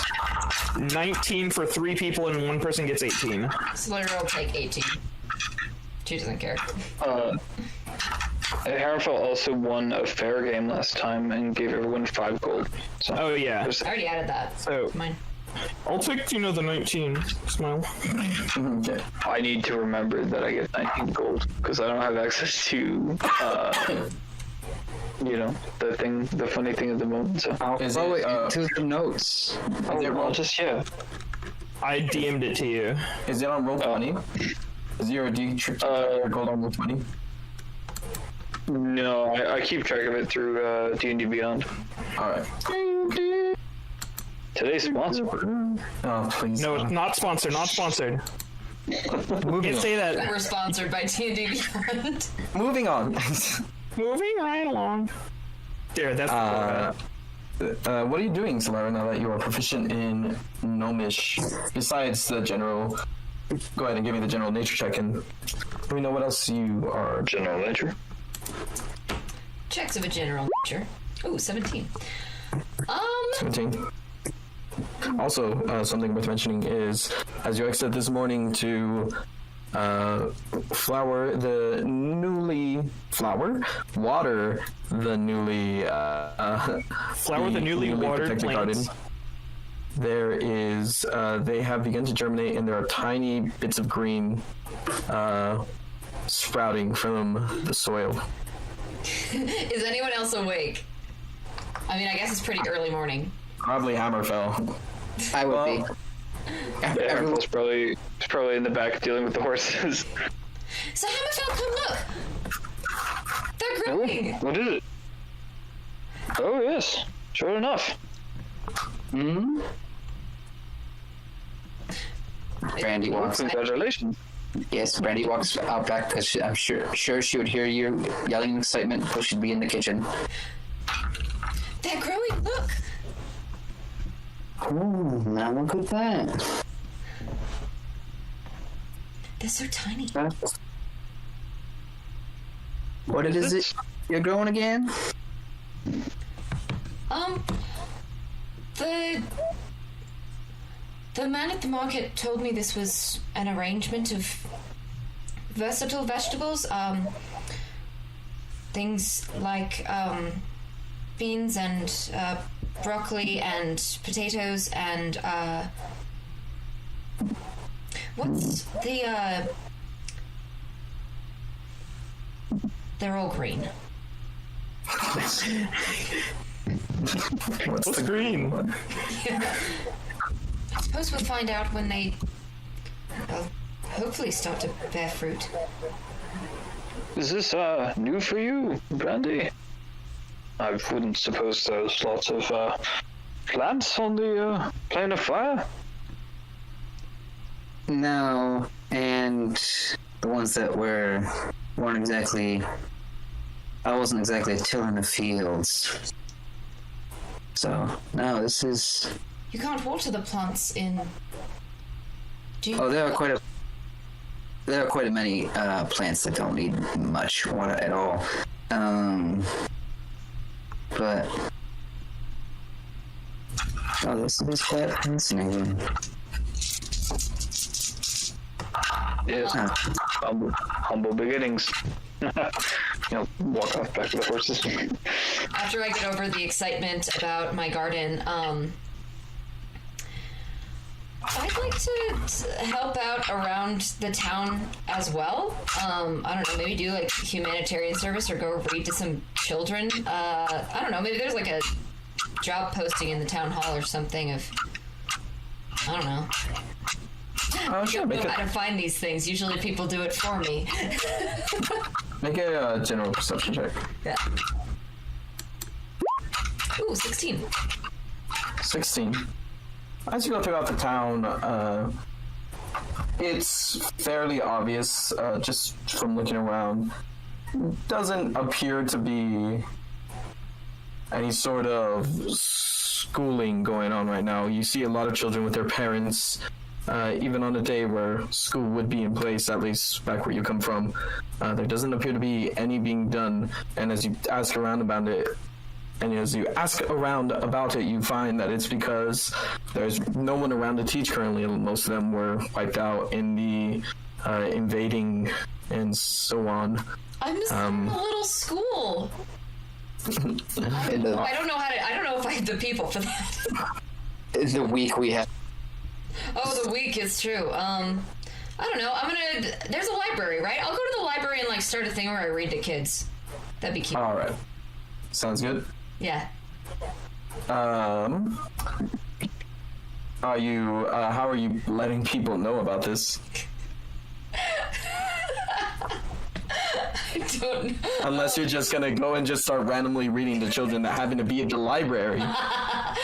19 for 3 people, and 1 person gets 18. Slayer will take 18. She doesn't care. Harrowfell also won a fair game last time and gave everyone 5 gold. So Oh yeah. I already added that. So Mine. I'll take the 19. Smile. Okay. I need to remember that I get 19 gold because I don't have access to, the funny thing at the moment. So I'll Is throw it, it into the notes. I'll just I DM'd it to you. Is it on roll 20? Is your your gold on roll 20? No, I keep track of it through D&D Beyond. Alright. Today's sponsor. Oh, please. No, it's not sponsored. Not sponsored. Can't say that. We're sponsored by D&D Beyond. Moving on. Moving right along. There, that's What are you doing, Solara, now that you are proficient in Gnomish? Besides the general... Go ahead and give me the general nature check and let me know what else you are... General nature. Checks of a general nature. Ooh, 17. 17. Also, something worth mentioning is, as you exit this morning to water the newly watered protected plants. garden. There is, they have begun to germinate, and there are tiny bits of green sprouting from the soil. Is anyone else awake? I mean, I guess it's pretty early morning. Probably Hammerfell. I would be. Everyone's probably in the back dealing with the horses. So Hammerfell, come look! They're growing! What is it? Oh yes, sure enough. Hmm? Brandy walks. Congratulations. Yes, Brandy walks out back because I'm sure she would hear you yelling in excitement because she'd be in the kitchen. They're growing, look! Ooh, now look at that. They're so tiny. What is it you're growing again? The man at the market told me this was an arrangement of versatile vegetables. Things like beans and broccoli and potatoes and what's the they're all green. What's green? I suppose we'll find out when they hopefully start to bear fruit. Is this new for you, Brandy? I wouldn't suppose there's lots of plants on the plane of fire. No, and the ones that weren't exactly. I wasn't exactly tilling the fields. So no, this is. You can't water the plants in. Do you? Oh, there are quite a many plants that don't need much water at all. But this is quite fascinating. Yes, humble beginnings. Walk off back to the horses. After I get over the excitement about my garden, I'd like to help out around the town as well. I don't know, maybe do like humanitarian service or go read to some children. I don't know, maybe there's like a job posting in the town hall or something of, I don't know. Sure, I don't know how to find these things. Usually people do it for me. Make a general perception check. Yeah. Ooh, 16. 16. As you go throughout the town, It's fairly obvious, just from looking around. Doesn't appear to be any sort of schooling going on right now. You see a lot of children with their parents, even on a day where school would be in place, at least back where you come from. There doesn't appear to be any being done, and as you ask around about it, you find that it's because there's no one around to teach currently. Most of them were wiped out in the invading and so on. I miss a little school. I don't know if I have the people for that. The week we have. Oh, the week is true. I don't know. There's a library, right? I'll go to the library and start a thing where I read to kids. That'd be cute. All right. Sounds good. Yeah. How are you letting people know about this? I don't know. Unless you're just gonna go and just start randomly reading to children that happen to be at the library. I'm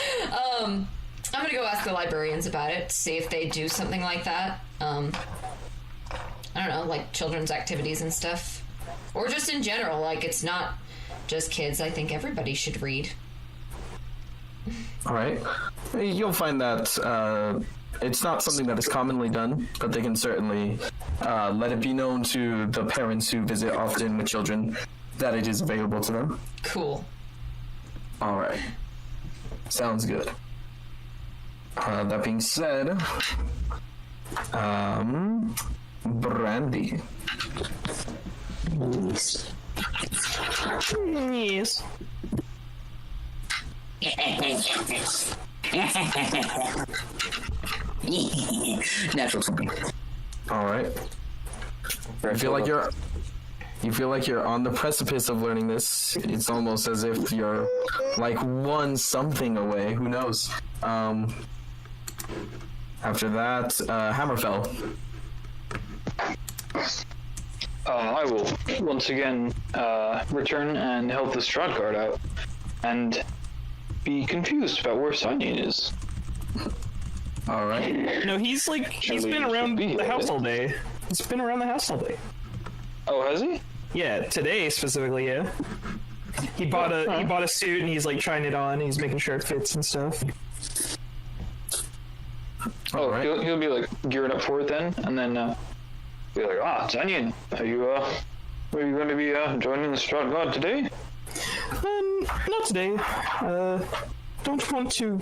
gonna go ask the librarians about it, see if they do something like that. I don't know, like children's activities and stuff. Or just in general, it's not just kids. I think everybody should read. All right. You'll find that it's not something that is commonly done, but they can certainly let it be known to the parents who visit often with children that it is available to them. Cool. All right. Sounds good. That being said, Brandy. Yes. Natural 20. All right. You feel like you're on the precipice of learning this. It's almost as if you're one something away. Who knows? After that, Hammerfell. I will once again return and help the Strat Guard out, and be confused about where Sanyin is. All right. No, he's been around the house all day. He's been around the house all day. Oh, has he? Yeah, today specifically, yeah. He bought a suit and he's trying it on. He's making sure it fits and stuff. Oh, right. he'll be gearing up for it then, and then be like, Sanyin, are you going to be joining the Strat Guard today? Not today. Don't want to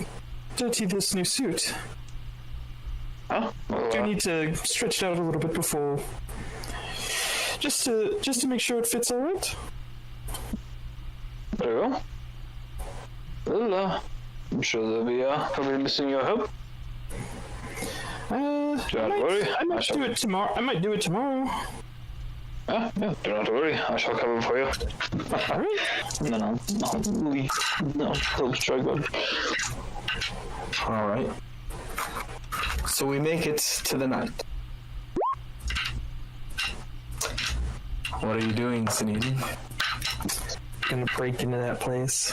dirty this new suit. Huh? Well, Do need to stretch it out a little bit before, just to make sure it fits all right. Very well. Well, I'm sure they'll be probably missing your help. I might do it tomorrow. Yeah, do not worry. I shall cover for you. All right. And then I'll leave. No, help Strat Guard. All right. So we make it to the night. What are you doing, Sunini? Gonna break into that place.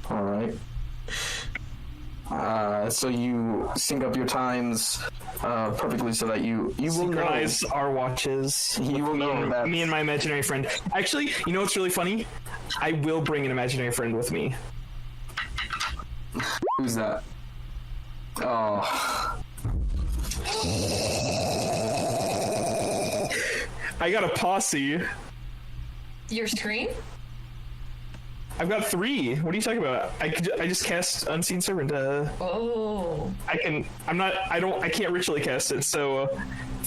All right. So you sync up your times perfectly so that you will Synchronize our watches. You will know that me and my imaginary friend. Actually, you know what's really funny? I will bring an imaginary friend with me. Who's that? Oh. I got a posse. Your screen? I've got 3. What are you talking about? I just cast Unseen Servant. Oh. I can't ritually cast it. So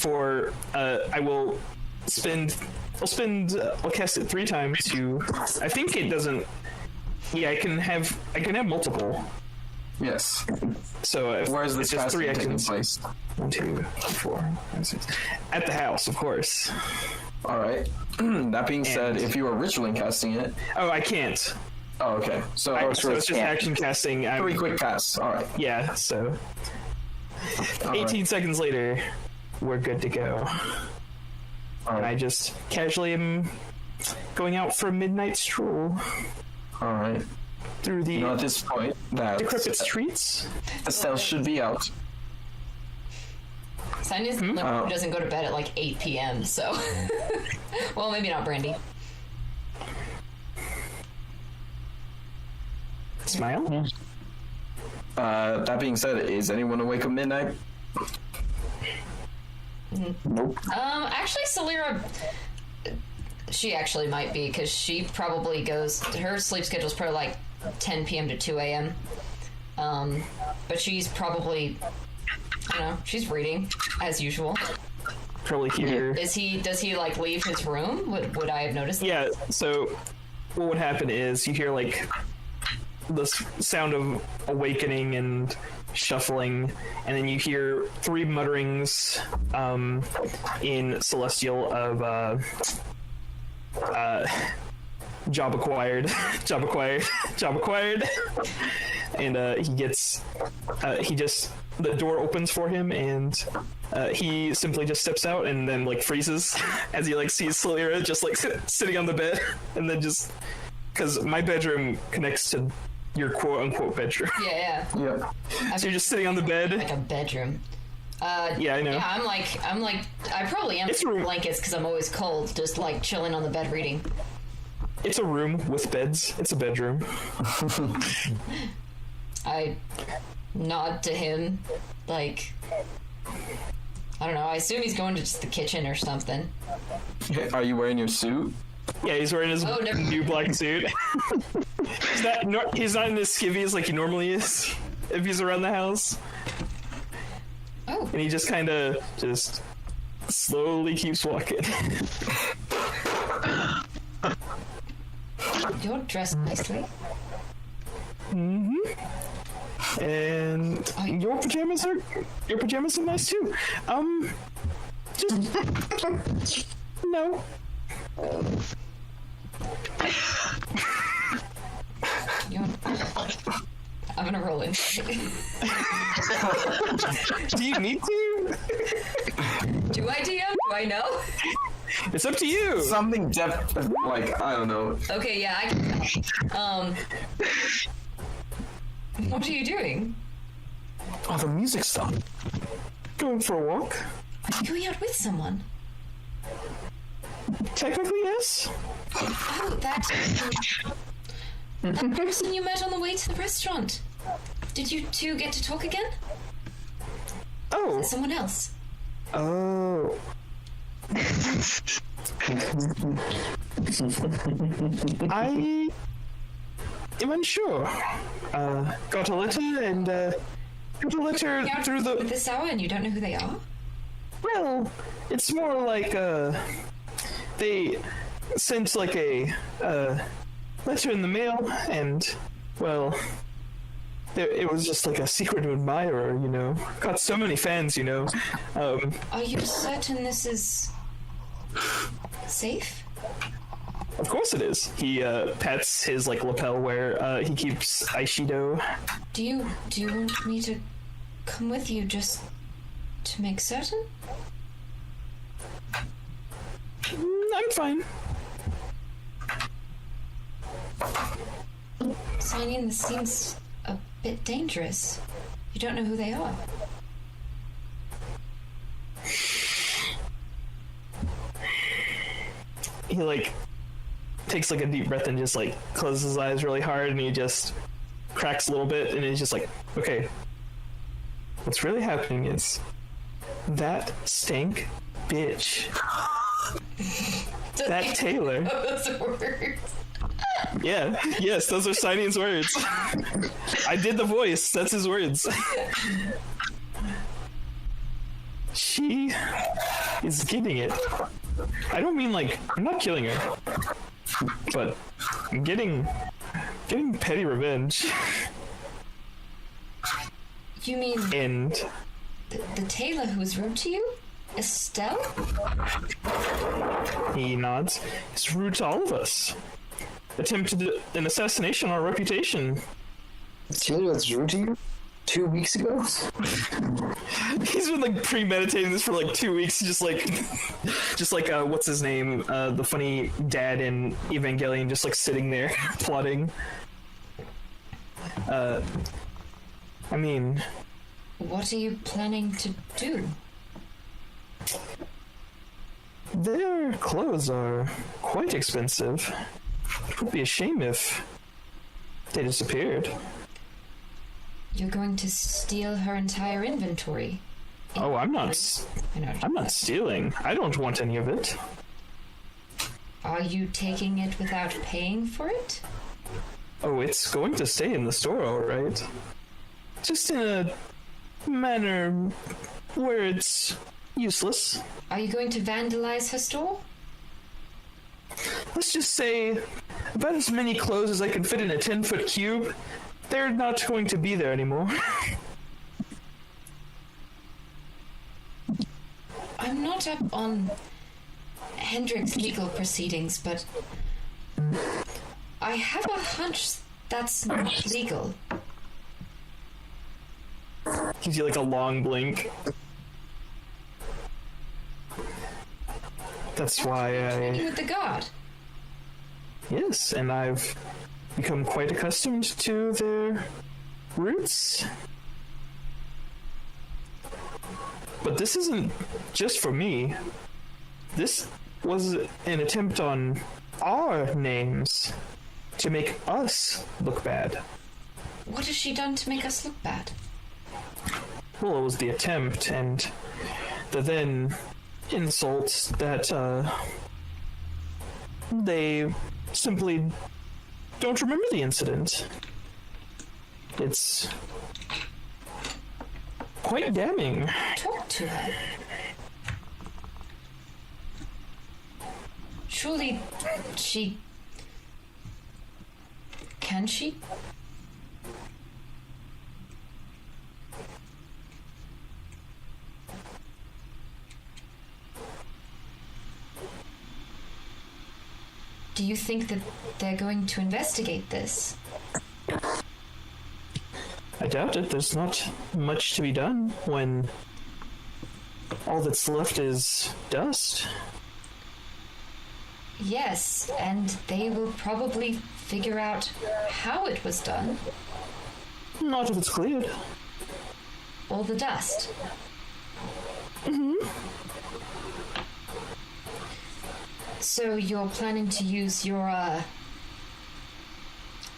I'll cast it 3 times to. I think it doesn't. Yeah, I can have multiple. Yes. So Where's this it's just 3 taking actions. place? 1, 2, 3, 4, 5, 6. At the house, of course. All right. That being said, if you are ritually casting it. Oh, I can't. Oh, okay. So So it's just action casting. 3 quick casts. All right. Yeah. So. All 18 right. seconds later, we're good to go. All And I right. just casually am going out for a midnight stroll All right. through the At this point, that decrepit streets. Estelle should be out. Sign doesn't go to bed at like 8 p.m. So, well, maybe not Brandy. Smile. That being said, is anyone awake at midnight? Nope. Actually, Salira, she actually might be, because she probably goes, her sleep schedule's probably like 10 p.m. to 2 a.m. But she's probably, I don't know, she's reading, as usual. Probably here. Does he like leave his room? Would I have noticed that? Yeah, so what would happen is you hear like the sound of awakening and shuffling, and then you hear three mutterings in Celestial of job acquired, job acquired, job acquired. And the door opens for him, and he simply just steps out and then like freezes as he like sees Salira just like sitting on the bed, and then just because my bedroom connects to your quote unquote bedroom. Yeah. So you're just sitting on the bed. Like a bedroom. Yeah, I know. Yeah, I'm like, I probably am in blankets because I'm always cold, just like chilling on the bed reading. It's a room with beds. It's a bedroom. I nod to him, like, I don't know, I assume he's going to just the kitchen or something. Are you wearing your suit? Yeah, he's wearing his new black suit. He's not in his skivvies like he normally is if he's around the house. Oh. And he just kind of just slowly keeps walking. You're dressed nicely. Mm-hmm. And your pajamas are nice too. Just no. I'm gonna roll in. Do you need to? Do I DM? Do I know? It's up to you. Something like, I don't know. Okay, yeah, I can tell. What are you doing? Oh, the music stopped. Going for a walk. Are you going out with someone? Technically, yes. Oh, that person you met on the way to the restaurant. Did you two get to talk again? Oh. Someone else. Oh. I am unsure. Got a letter and got a letter through the. At this hour, and you don't know who they are? Well, it's more like they sent like a letter in the mail, and well, it was just like a secret admirer, you know. Got so many fans, you know. Are you certain this is safe? Of course it is. He pats his like lapel where he keeps Aishido. Do you want me to come with you just to make certain? I'm fine. Signing, this seems a bit dangerous. You don't know who they are. He like takes like a deep breath and just like closes his eyes really hard, and he just cracks a little bit, and he's just like, okay, what's really happening is that stank bitch, that Taylor. Those words. Yeah, yes, those are Signing's words. I did the voice. That's his words. She is getting it. I don't mean like I'm not killing her, but I'm getting petty revenge. You mean And the tailor who was rude to you? Estelle? he nods. It's rude to all of us. Attempted an assassination on our reputation. Taylor was rude to you 2 weeks ago? He's been like premeditating this for like 2 weeks, just like what's his name? The funny dad in Evangelion, just like sitting there plotting. I mean, What are you planning to do? Their clothes are quite expensive. It would be a shame if they disappeared. You're going to steal her entire inventory. Oh, I'm not stealing. I don't want any of it. Are you taking it without paying for it? Oh, it's going to stay in the store, all right. Just in a manner where it's useless. Are you going to vandalize her store? Let's just say about as many clothes as I can fit in a 10-foot cube, they're not going to be there anymore. I'm not up on Hendrix legal proceedings, but I have a hunch that's not legal. Gives you like a long blink. That's why You with the guard. Yes, and I've become quite accustomed to their roots. But this isn't just for me. This was an attempt on our names to make us look bad. What has she done to make us look bad? Well, it was the attempt, and the then insults that they simply don't remember the incident. It's quite damning. Talk to her. Surely she... Can she? Do you think that they're going to investigate this? I doubt it. There's not much to be done when all that's left is dust. Yes, and they will probably figure out how it was done. Not if it's cleared. All the dust. So you're planning to use your,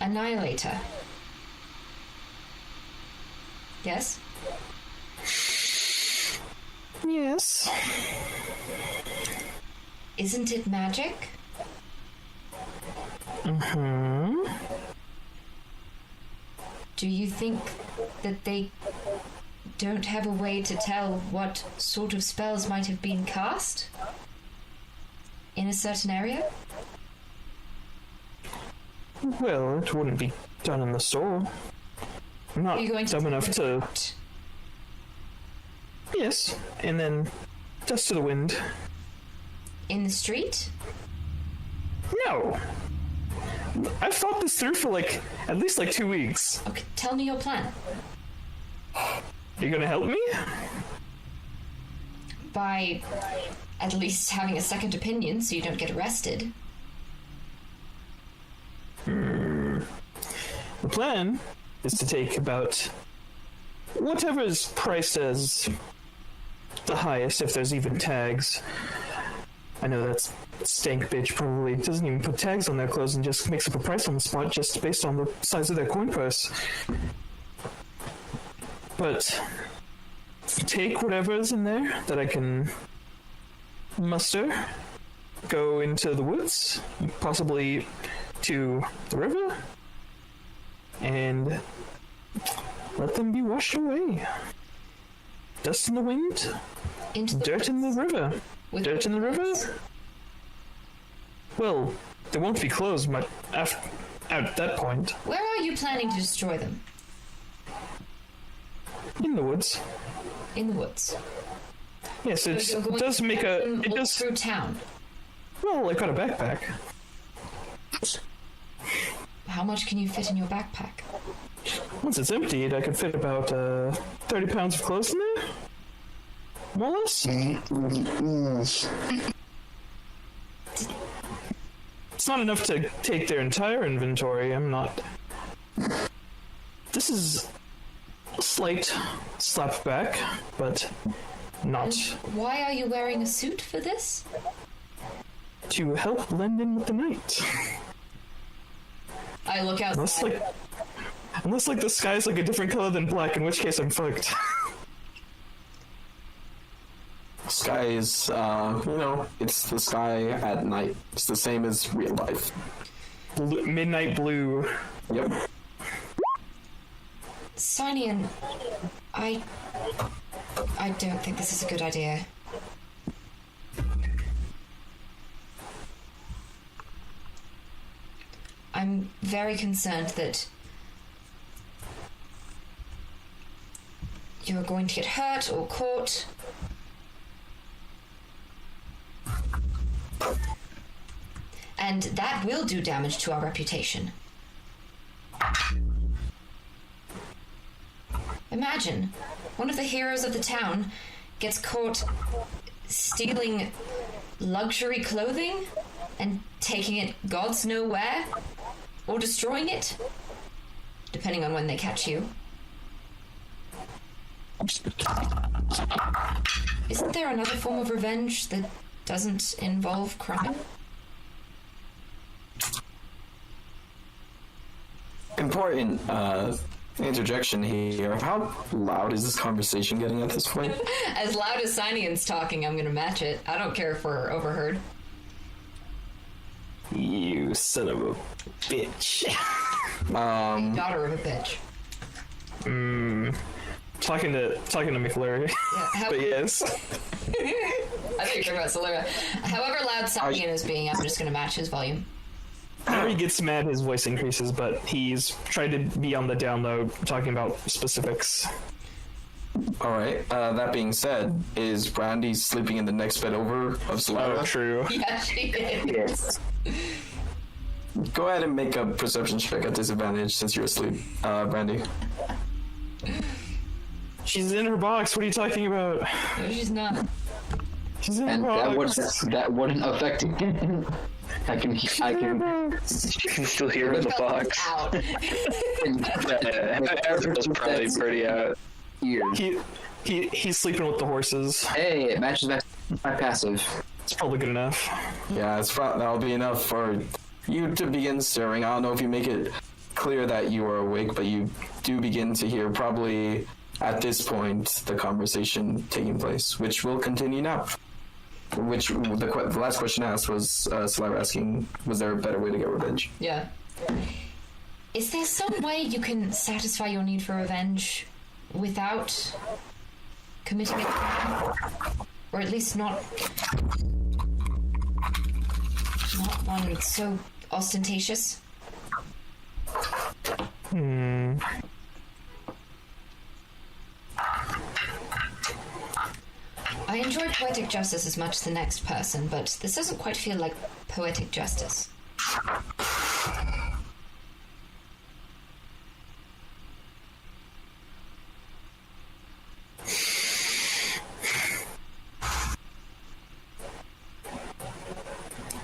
annihilator? Yes? Yes. Isn't it magic? Do you think that they don't have a way to tell what sort of spells might have been cast in a certain area? Well, it wouldn't be done in the store. I'm not Are you going to dumb enough to... Yes, and then dust to the wind. In the street? No! I've thought this through for at least 2 weeks. Okay, tell me your plan. You gonna help me? By at least having a second opinion so you don't get arrested. The plan is to take about whatever is priced as the highest, if there's even tags. I know that's stank bitch probably doesn't even put tags on their clothes and just makes up a price on the spot just based on the size of their coin purse. But take whatever's in there that I can muster, go into the woods, possibly to the river, and let them be washed away. Dust in the wind, Into the dirt in the river. With Dirt in the river? Well, they won't be closed much at that point. Where are you planning to destroy them? In the woods. In the woods. Yes, So it you're going does to make have a... them It walk does... through town. Well, I got a backpack. How much can you fit in your backpack? Once it's emptied, I could fit about 30 pounds of clothes in there. More or less. It's not enough to take their entire inventory. I'm not... This is a slight slap back, but Not Why are you wearing a suit for this? to help blend in with the night. I look outside. Unless the sky's like a different color than black, in which case I'm fucked. Sky is, it's the sky at night. It's the same as real life. Midnight blue. Yep. Sinian, I don't think this is a good idea. I'm very concerned that you're going to get hurt or caught. And that will do damage to our reputation. Imagine, one of the heroes of the town gets caught stealing luxury clothing and taking it gods know where, or destroying it, depending on when they catch you. Isn't there another form of revenge that doesn't involve crime? Important interjection here. How loud is this conversation getting at this point? As loud as Sinian's talking, I'm gonna match it. I don't care if we're overheard. You son of a bitch. Daughter of a bitch. Talking to McFlurry. Yeah, But yes. I thought you were talking about Solera. However loud Sinian is being, I'm just gonna match his volume. Whenever he gets mad, his voice increases, but he's tried to be on the down low, talking about specifics. Alright, that being said, is Brandy sleeping in the next bed over of Solera? Oh, true. Yeah, she is. Yes. Go ahead and make a perception check at disadvantage since you're asleep, Brandy. She's in her box. What are you talking about? No, she's not. She's in her And box. that wouldn't affect it. I can You can still hear in the box. Out. Everyone's probably pretty out. Here. He's sleeping with the horses. Hey, it matches my passive. It's probably good enough. Yeah, that'll be enough for you to begin stirring. I don't know if you make it clear that you are awake, but you do begin to hear probably at this point the conversation taking place, which will continue now. Which the last question asked was Solera asking, was there a better way to get revenge? Yeah. Is there some way you can satisfy your need for revenge without committing a crime? Or at least not one so ostentatious? I enjoy poetic justice as much as the next person, but this doesn't quite feel like poetic justice.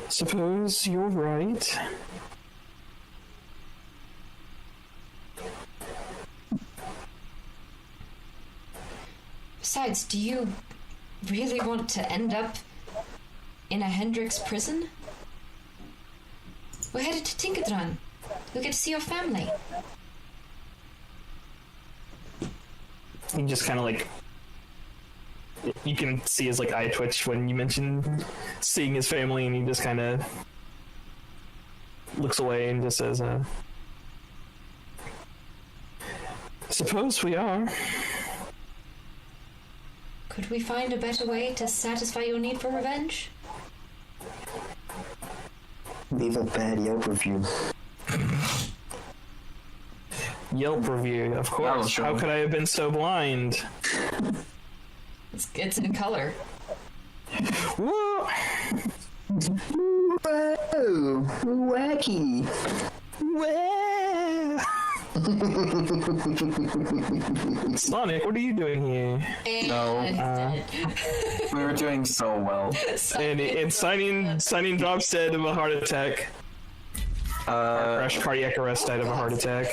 Suppose you're right. Besides, do you really want to end up in a Hendrix prison? We're headed to Tinkertron. You'll get to see your family. He just kind of you can see his eye twitch when you mention seeing his family, and he just kind of looks away and just says, suppose we are. Could we find a better way to satisfy your need for revenge? Leave a bad Yelp review. Yelp review, of course. sure. How could I have been so blind? It's in color. Whoa! Whoa! Wacky! Whoa! Sonic, what are you doing here? No. We were doing so well. And signing drops dead of a heart attack. Crash cardiac arrest died of a heart attack.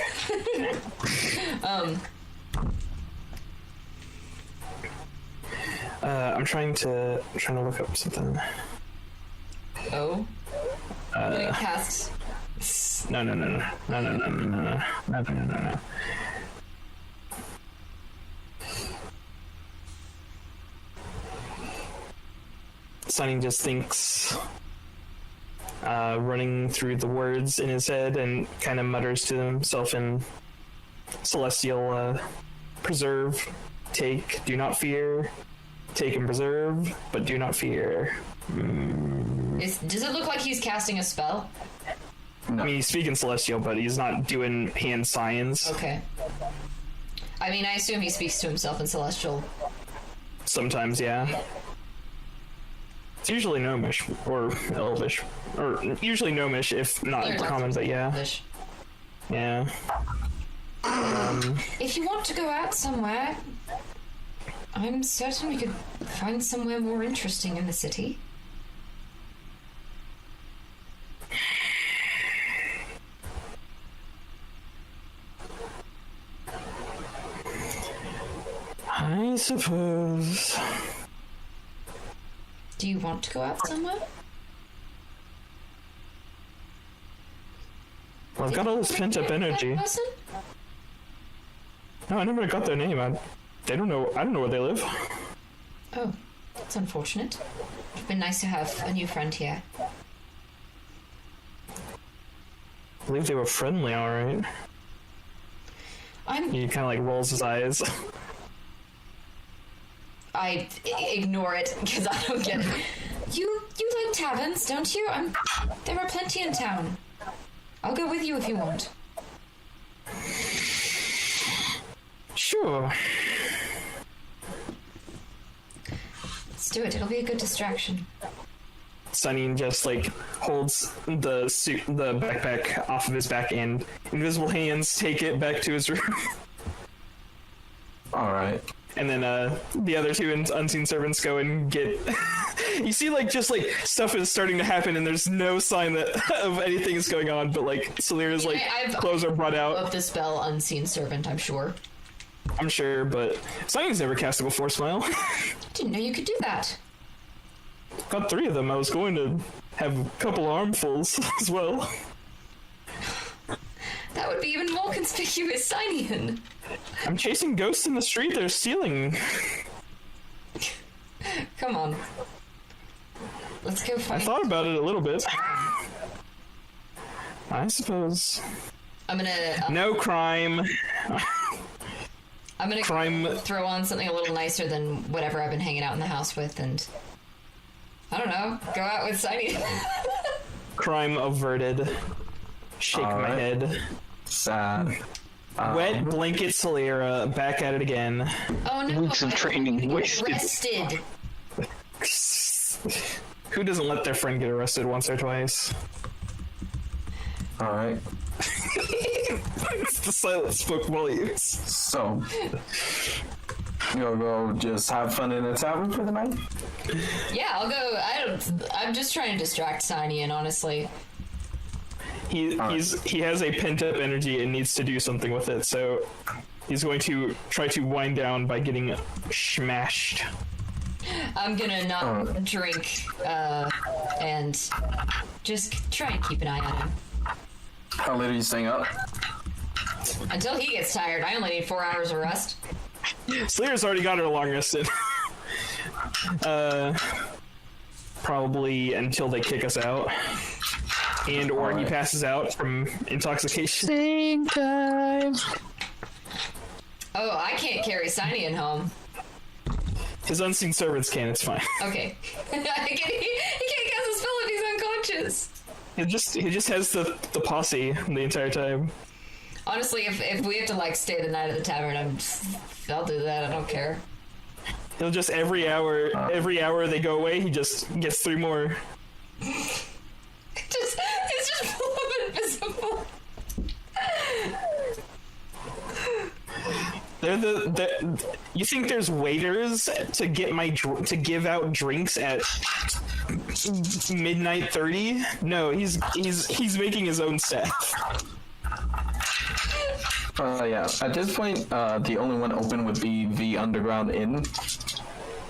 I'm trying to look up something. Oh. I'm gonna cast. No. Sunny just thinks, running through the words in his head, and kind of mutters to himself in Celestial, preserve, take, do not fear, take and preserve, but do not fear. Does it look like he's casting a spell? I mean, he's speaking Celestial, but he's not doing hand signs. Okay. I mean, I assume he speaks to himself in Celestial. Sometimes, yeah. It's usually Gnomish, or Elvish. Or usually Gnomish, if not common, but yeah. Elvish. Yeah. If you want to go out somewhere, I'm certain we could find somewhere more interesting in the city. I suppose. Do you want to go out somewhere? Well, I've got all this pent-up energy. Person? No, I never got their name. I don't know where they live. Oh, that's unfortunate. It'd been nice to have a new friend here. I believe they were friendly, alright. He kind of like rolls his eyes. I ignore it because I don't get it. You like taverns, don't you? There are plenty in town. I'll go with you if you want. Sure. Let's do it. It'll be a good distraction. Sunny just like holds the backpack off of his back, and invisible hands take it back to his room. All right. And then the other two unseen servants go and get. You see, like, just like stuff is starting to happen, and there's no sign that of anything is going on. But like, Celira's like clothes are brought out. Of the spell Unseen Servant, I'm sure. I'm sure, but Sunny's never cast it before. Smile. Didn't know you could do that. Got 3 of them. I was going to have a couple armfuls as well. That would be even more conspicuous, Cynian. I'm chasing ghosts in the street. They're stealing. Come on. Let's go find... I thought about it a little bit. I suppose. I'm gonna... No crime. I'm gonna throw on something a little nicer than whatever I've been hanging out in the house with, and... I don't know. Go out with Cynian. Crime averted. Shake my head. Sad. Wet blanket Celira, back at it again. Oh no! Weeks of training wasted. Arrested. Who doesn't let their friend get arrested once or twice? All right. It's the silent spoke volumes. So, you'll go just have fun in a tavern for the night? Yeah, I'll go. I'm just trying to distract Cynian, honestly. He has a pent up energy and needs to do something with it, so he's going to try to wind down by getting smashed. I'm gonna not drink and just try and keep an eye on him. How late are you staying up? Until he gets tired. I only need 4 hours of rest. Slayer's already got her long rested. Probably until they kick us out. And or he passes out from intoxication. Same time. Oh, I can't carry Cynian home. His unseen servants can, it's fine. Okay. He can't cast a spell if he's unconscious. He just has the posse the entire time. Honestly, if we have to like stay the night at the tavern, I'll do that. I don't care. He'll just every hour they go away, he just gets 3 more. It's just full of invisible. You think there's waiters to give out drinks at midnight 30? No, he's making his own staff. Yeah. At this point, the only one open would be the Underground Inn.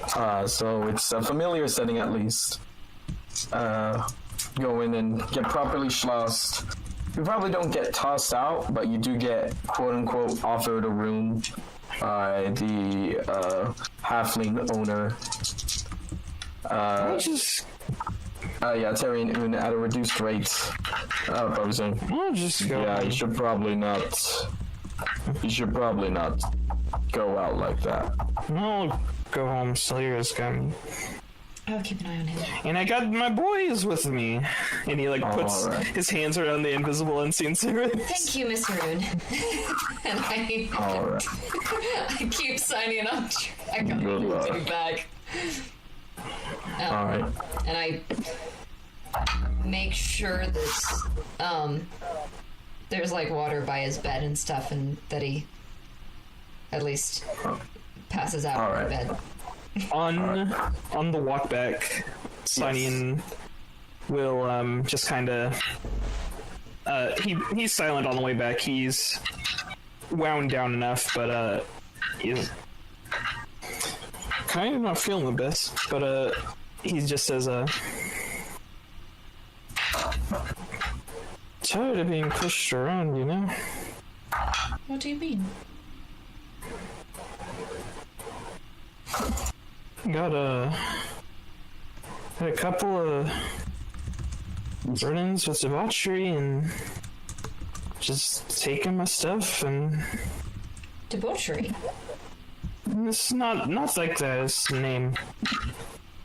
So it's a familiar setting at least. Go in and get properly schlossed. You probably don't get tossed out, but you do get quote-unquote offered a room by the halfling owner. Terry and Un at a reduced rate. Proposing. I'll just go. Yeah, you should probably not go out like that. I'll go home. Salira's coming. I'll keep an eye on him. And I got my boys with me. And he puts his hands around the invisible unseen cigarettes. Thank you, Miss Rune. And I keep signing up. I got getting back. Alright. And I make sure that there's water by his bed and stuff, and that he at least passes out in bed. On the walk back, Sidian will just kind of he's silent on the way back. He's wound down enough, but he's kind of not feeling the best. But he just says, tired of being pushed around, you know? What do you mean? Got a couple of run-ins with debauchery and just taking my stuff and... Debauchery? It's not like that, it's the name.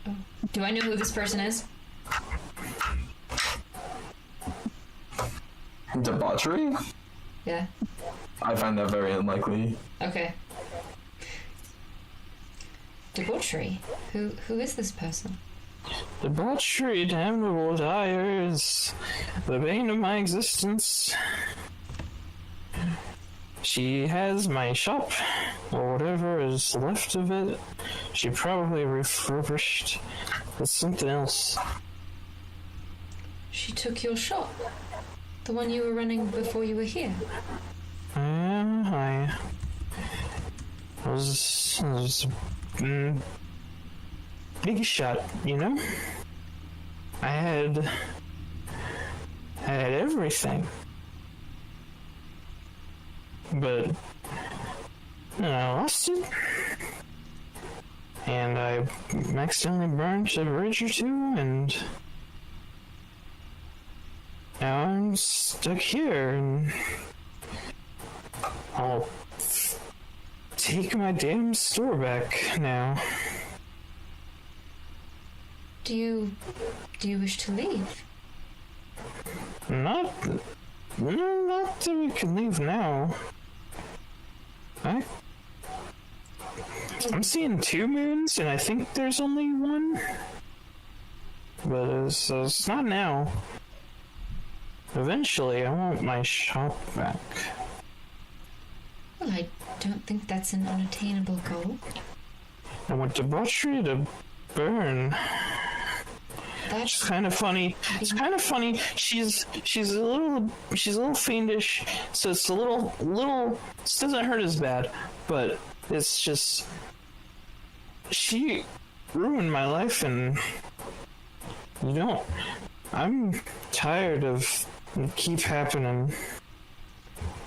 Oh. Do I know who this person is? Debauchery? Yeah. I find that very unlikely. Okay. Debauchery? Who is this person? Debauchery, damnable tires, the bane of my existence. She has my shop, or whatever is left of it. She probably refurbished with something else. She took your shop? The one you were running before you were here? I was big shot, you know? I had everything. But I lost it. And I accidentally burned a bridge or two, and now I'm stuck here, and I'll take my damn store back now. Do you wish to leave? Not that we can leave now. I'm seeing 2 moons, and I think there's only one. But it's not now. Eventually, I want my shop back. Well, I don't think that's an unattainable goal. I want debauchery to burn. It's kind of funny. It's kind of funny. She's a little fiendish, so it's a little. This doesn't hurt as bad, but it's just she ruined my life, and I'm tired of it keep happening.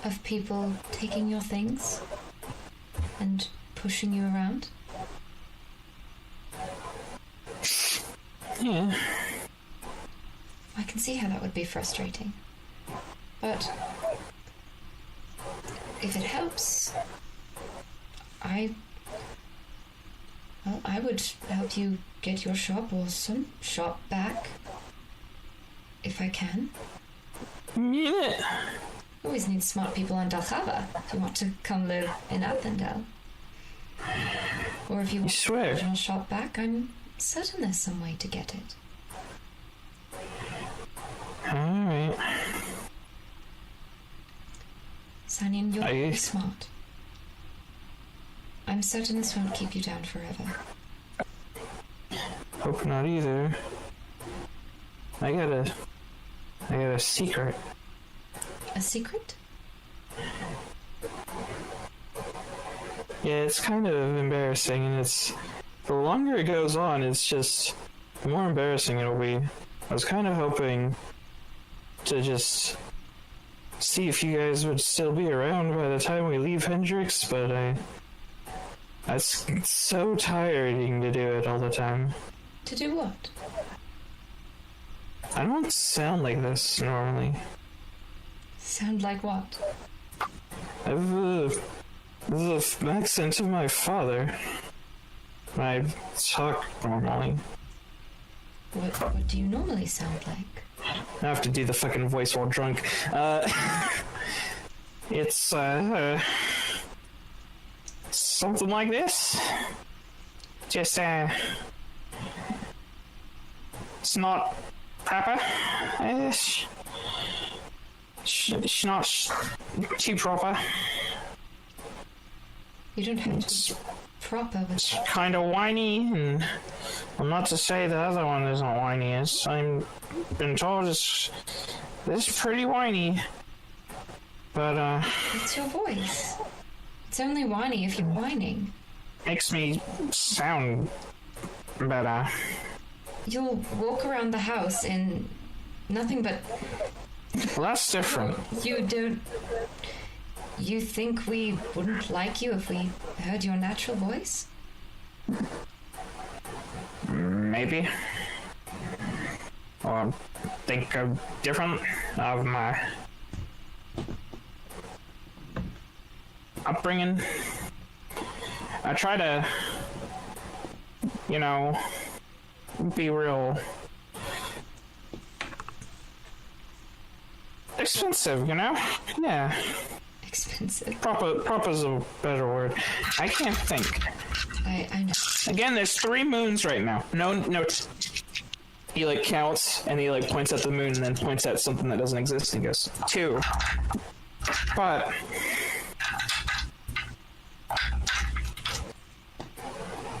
Of people taking your things and pushing you around? Yeah. I can see how that would be frustrating. But if it helps, I would help you get your shop or some shop back. If I can. Yeah. Always need smart people on Dalhava if you want to come live in Athendel. Or if you want the original shop back, I'm certain there's some way to get it. Alright. Sanian, you're very smart. I'm certain this won't keep you down forever. Hope not either. I got a secret. A secret? Yeah, it's kind of embarrassing, and it's the longer it goes on, it's just the more embarrassing it'll be. I was kind of hoping to just see if you guys would still be around by the time we leave Hendrix, but it's so tiring to do it all the time. To do what? I don't sound like this normally. Sound like what? I have the accent of my father. I talk normally. What do you normally sound like? I have to do the fucking voice while drunk. It's something like this. Just it's not proper. It's not too proper. You don't have to be proper with It's kind of whiny, and I'm not to say the other one isn't whiny. I'm been told this is pretty whiny, but It's your voice. It's only whiny if you're whining. makes me sound better. You'll walk around the house in nothing but... Well, that's different. You think we wouldn't like you if we heard your natural voice? Maybe. Or think of different of my upbringing. I try to, be real expensive, Yeah. Expensive. Proper's a better word. I can't think. I know. Again, there's 3 moons right now. No. He counts and he points at the moon and then points at something that doesn't exist and he goes 2. But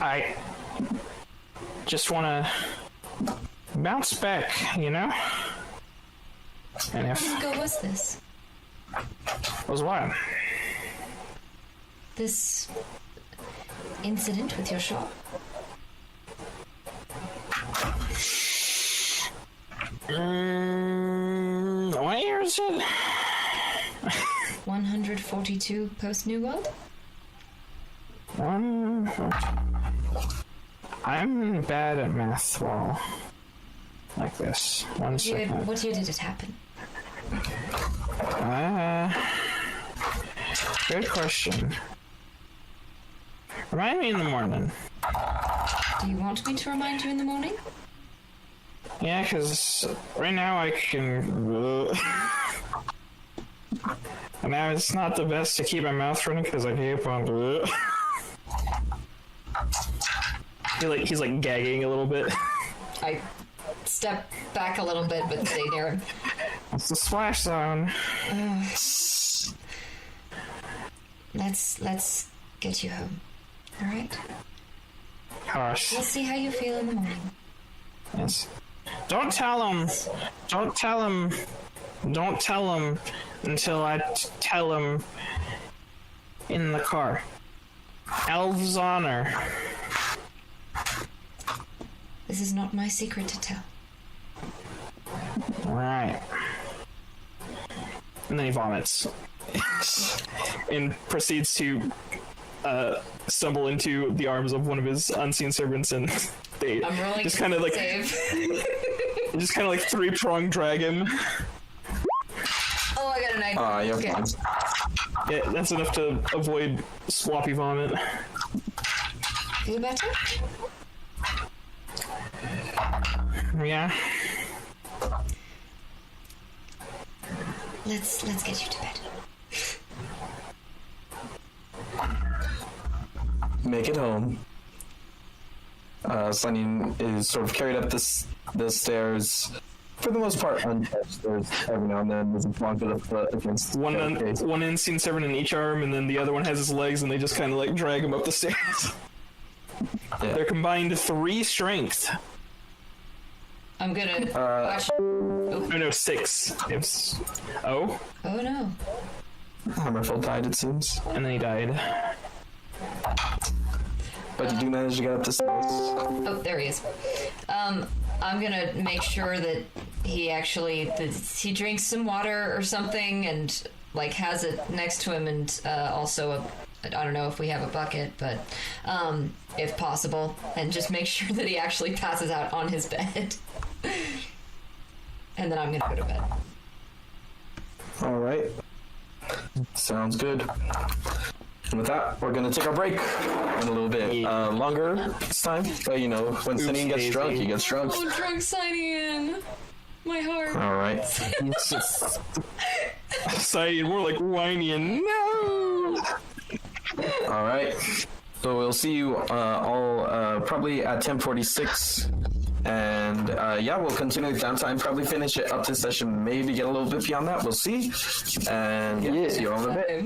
I just want to bounce back, And if How long ago was this? was what? This incident with your shop? What year is it? 142 post New World? I'm bad at math. Well, like this. One second. What year did it happen? Good question. Remind me in the morning. Do you want me to remind you in the morning? Yeah, because right now I can... And now it's not the best to keep my mouth running because I keep on... He's gagging a little bit. I step back a little bit, but stay near him. It's the splash zone. Let's get you home. All right? Gosh. We'll see how you feel in the morning. Yes. Don't tell him. Don't tell him. Don't tell him until I tell him in the car. Elves honor. This is not my secret to tell. Alright. And then he vomits. And proceeds to stumble into the arms of one of his unseen servants, and they I'm rolling just kind of save. just kind of 3-prong drag him. Oh, I got an idea. You're fine. Yeah, that's enough to avoid sloppy vomit. Feel better? Yeah. Let's get you to bed. Make it home. Sunny is sort of carried up the stairs, for the most part untouched. There's every now and then there's a bonk of the foot against the staircase. One unseen servant in each arm, and then the other one has his legs, and they just kind of drag him up the stairs. Yeah. They're combined 3 strength. I'm gonna watch. Oh no, 6. It's Oh no. Hammerfell died, it seems. and then he died. but you do manage to get up the stairs. Oh, there he is. I'm gonna make sure that he actually he drinks some water or something, and like has it next to him, and also I don't know if we have a bucket, but if possible, and just make sure that he actually passes out on his bed. And then I'm gonna go to bed. All right. Sounds good. And with that, we're gonna take our break in a little bit longer this time. But you know, when Sinead gets drunk, he gets drunk. Oh, drunk Sinead. My heart. All right. Excited, more like whiny and no. All right. So we'll see you all probably at 10:46. And yeah, we'll continue with downtime. Probably finish it up this session. Maybe get a little bit beyond that. We'll see. And yeah, see you all in a bit.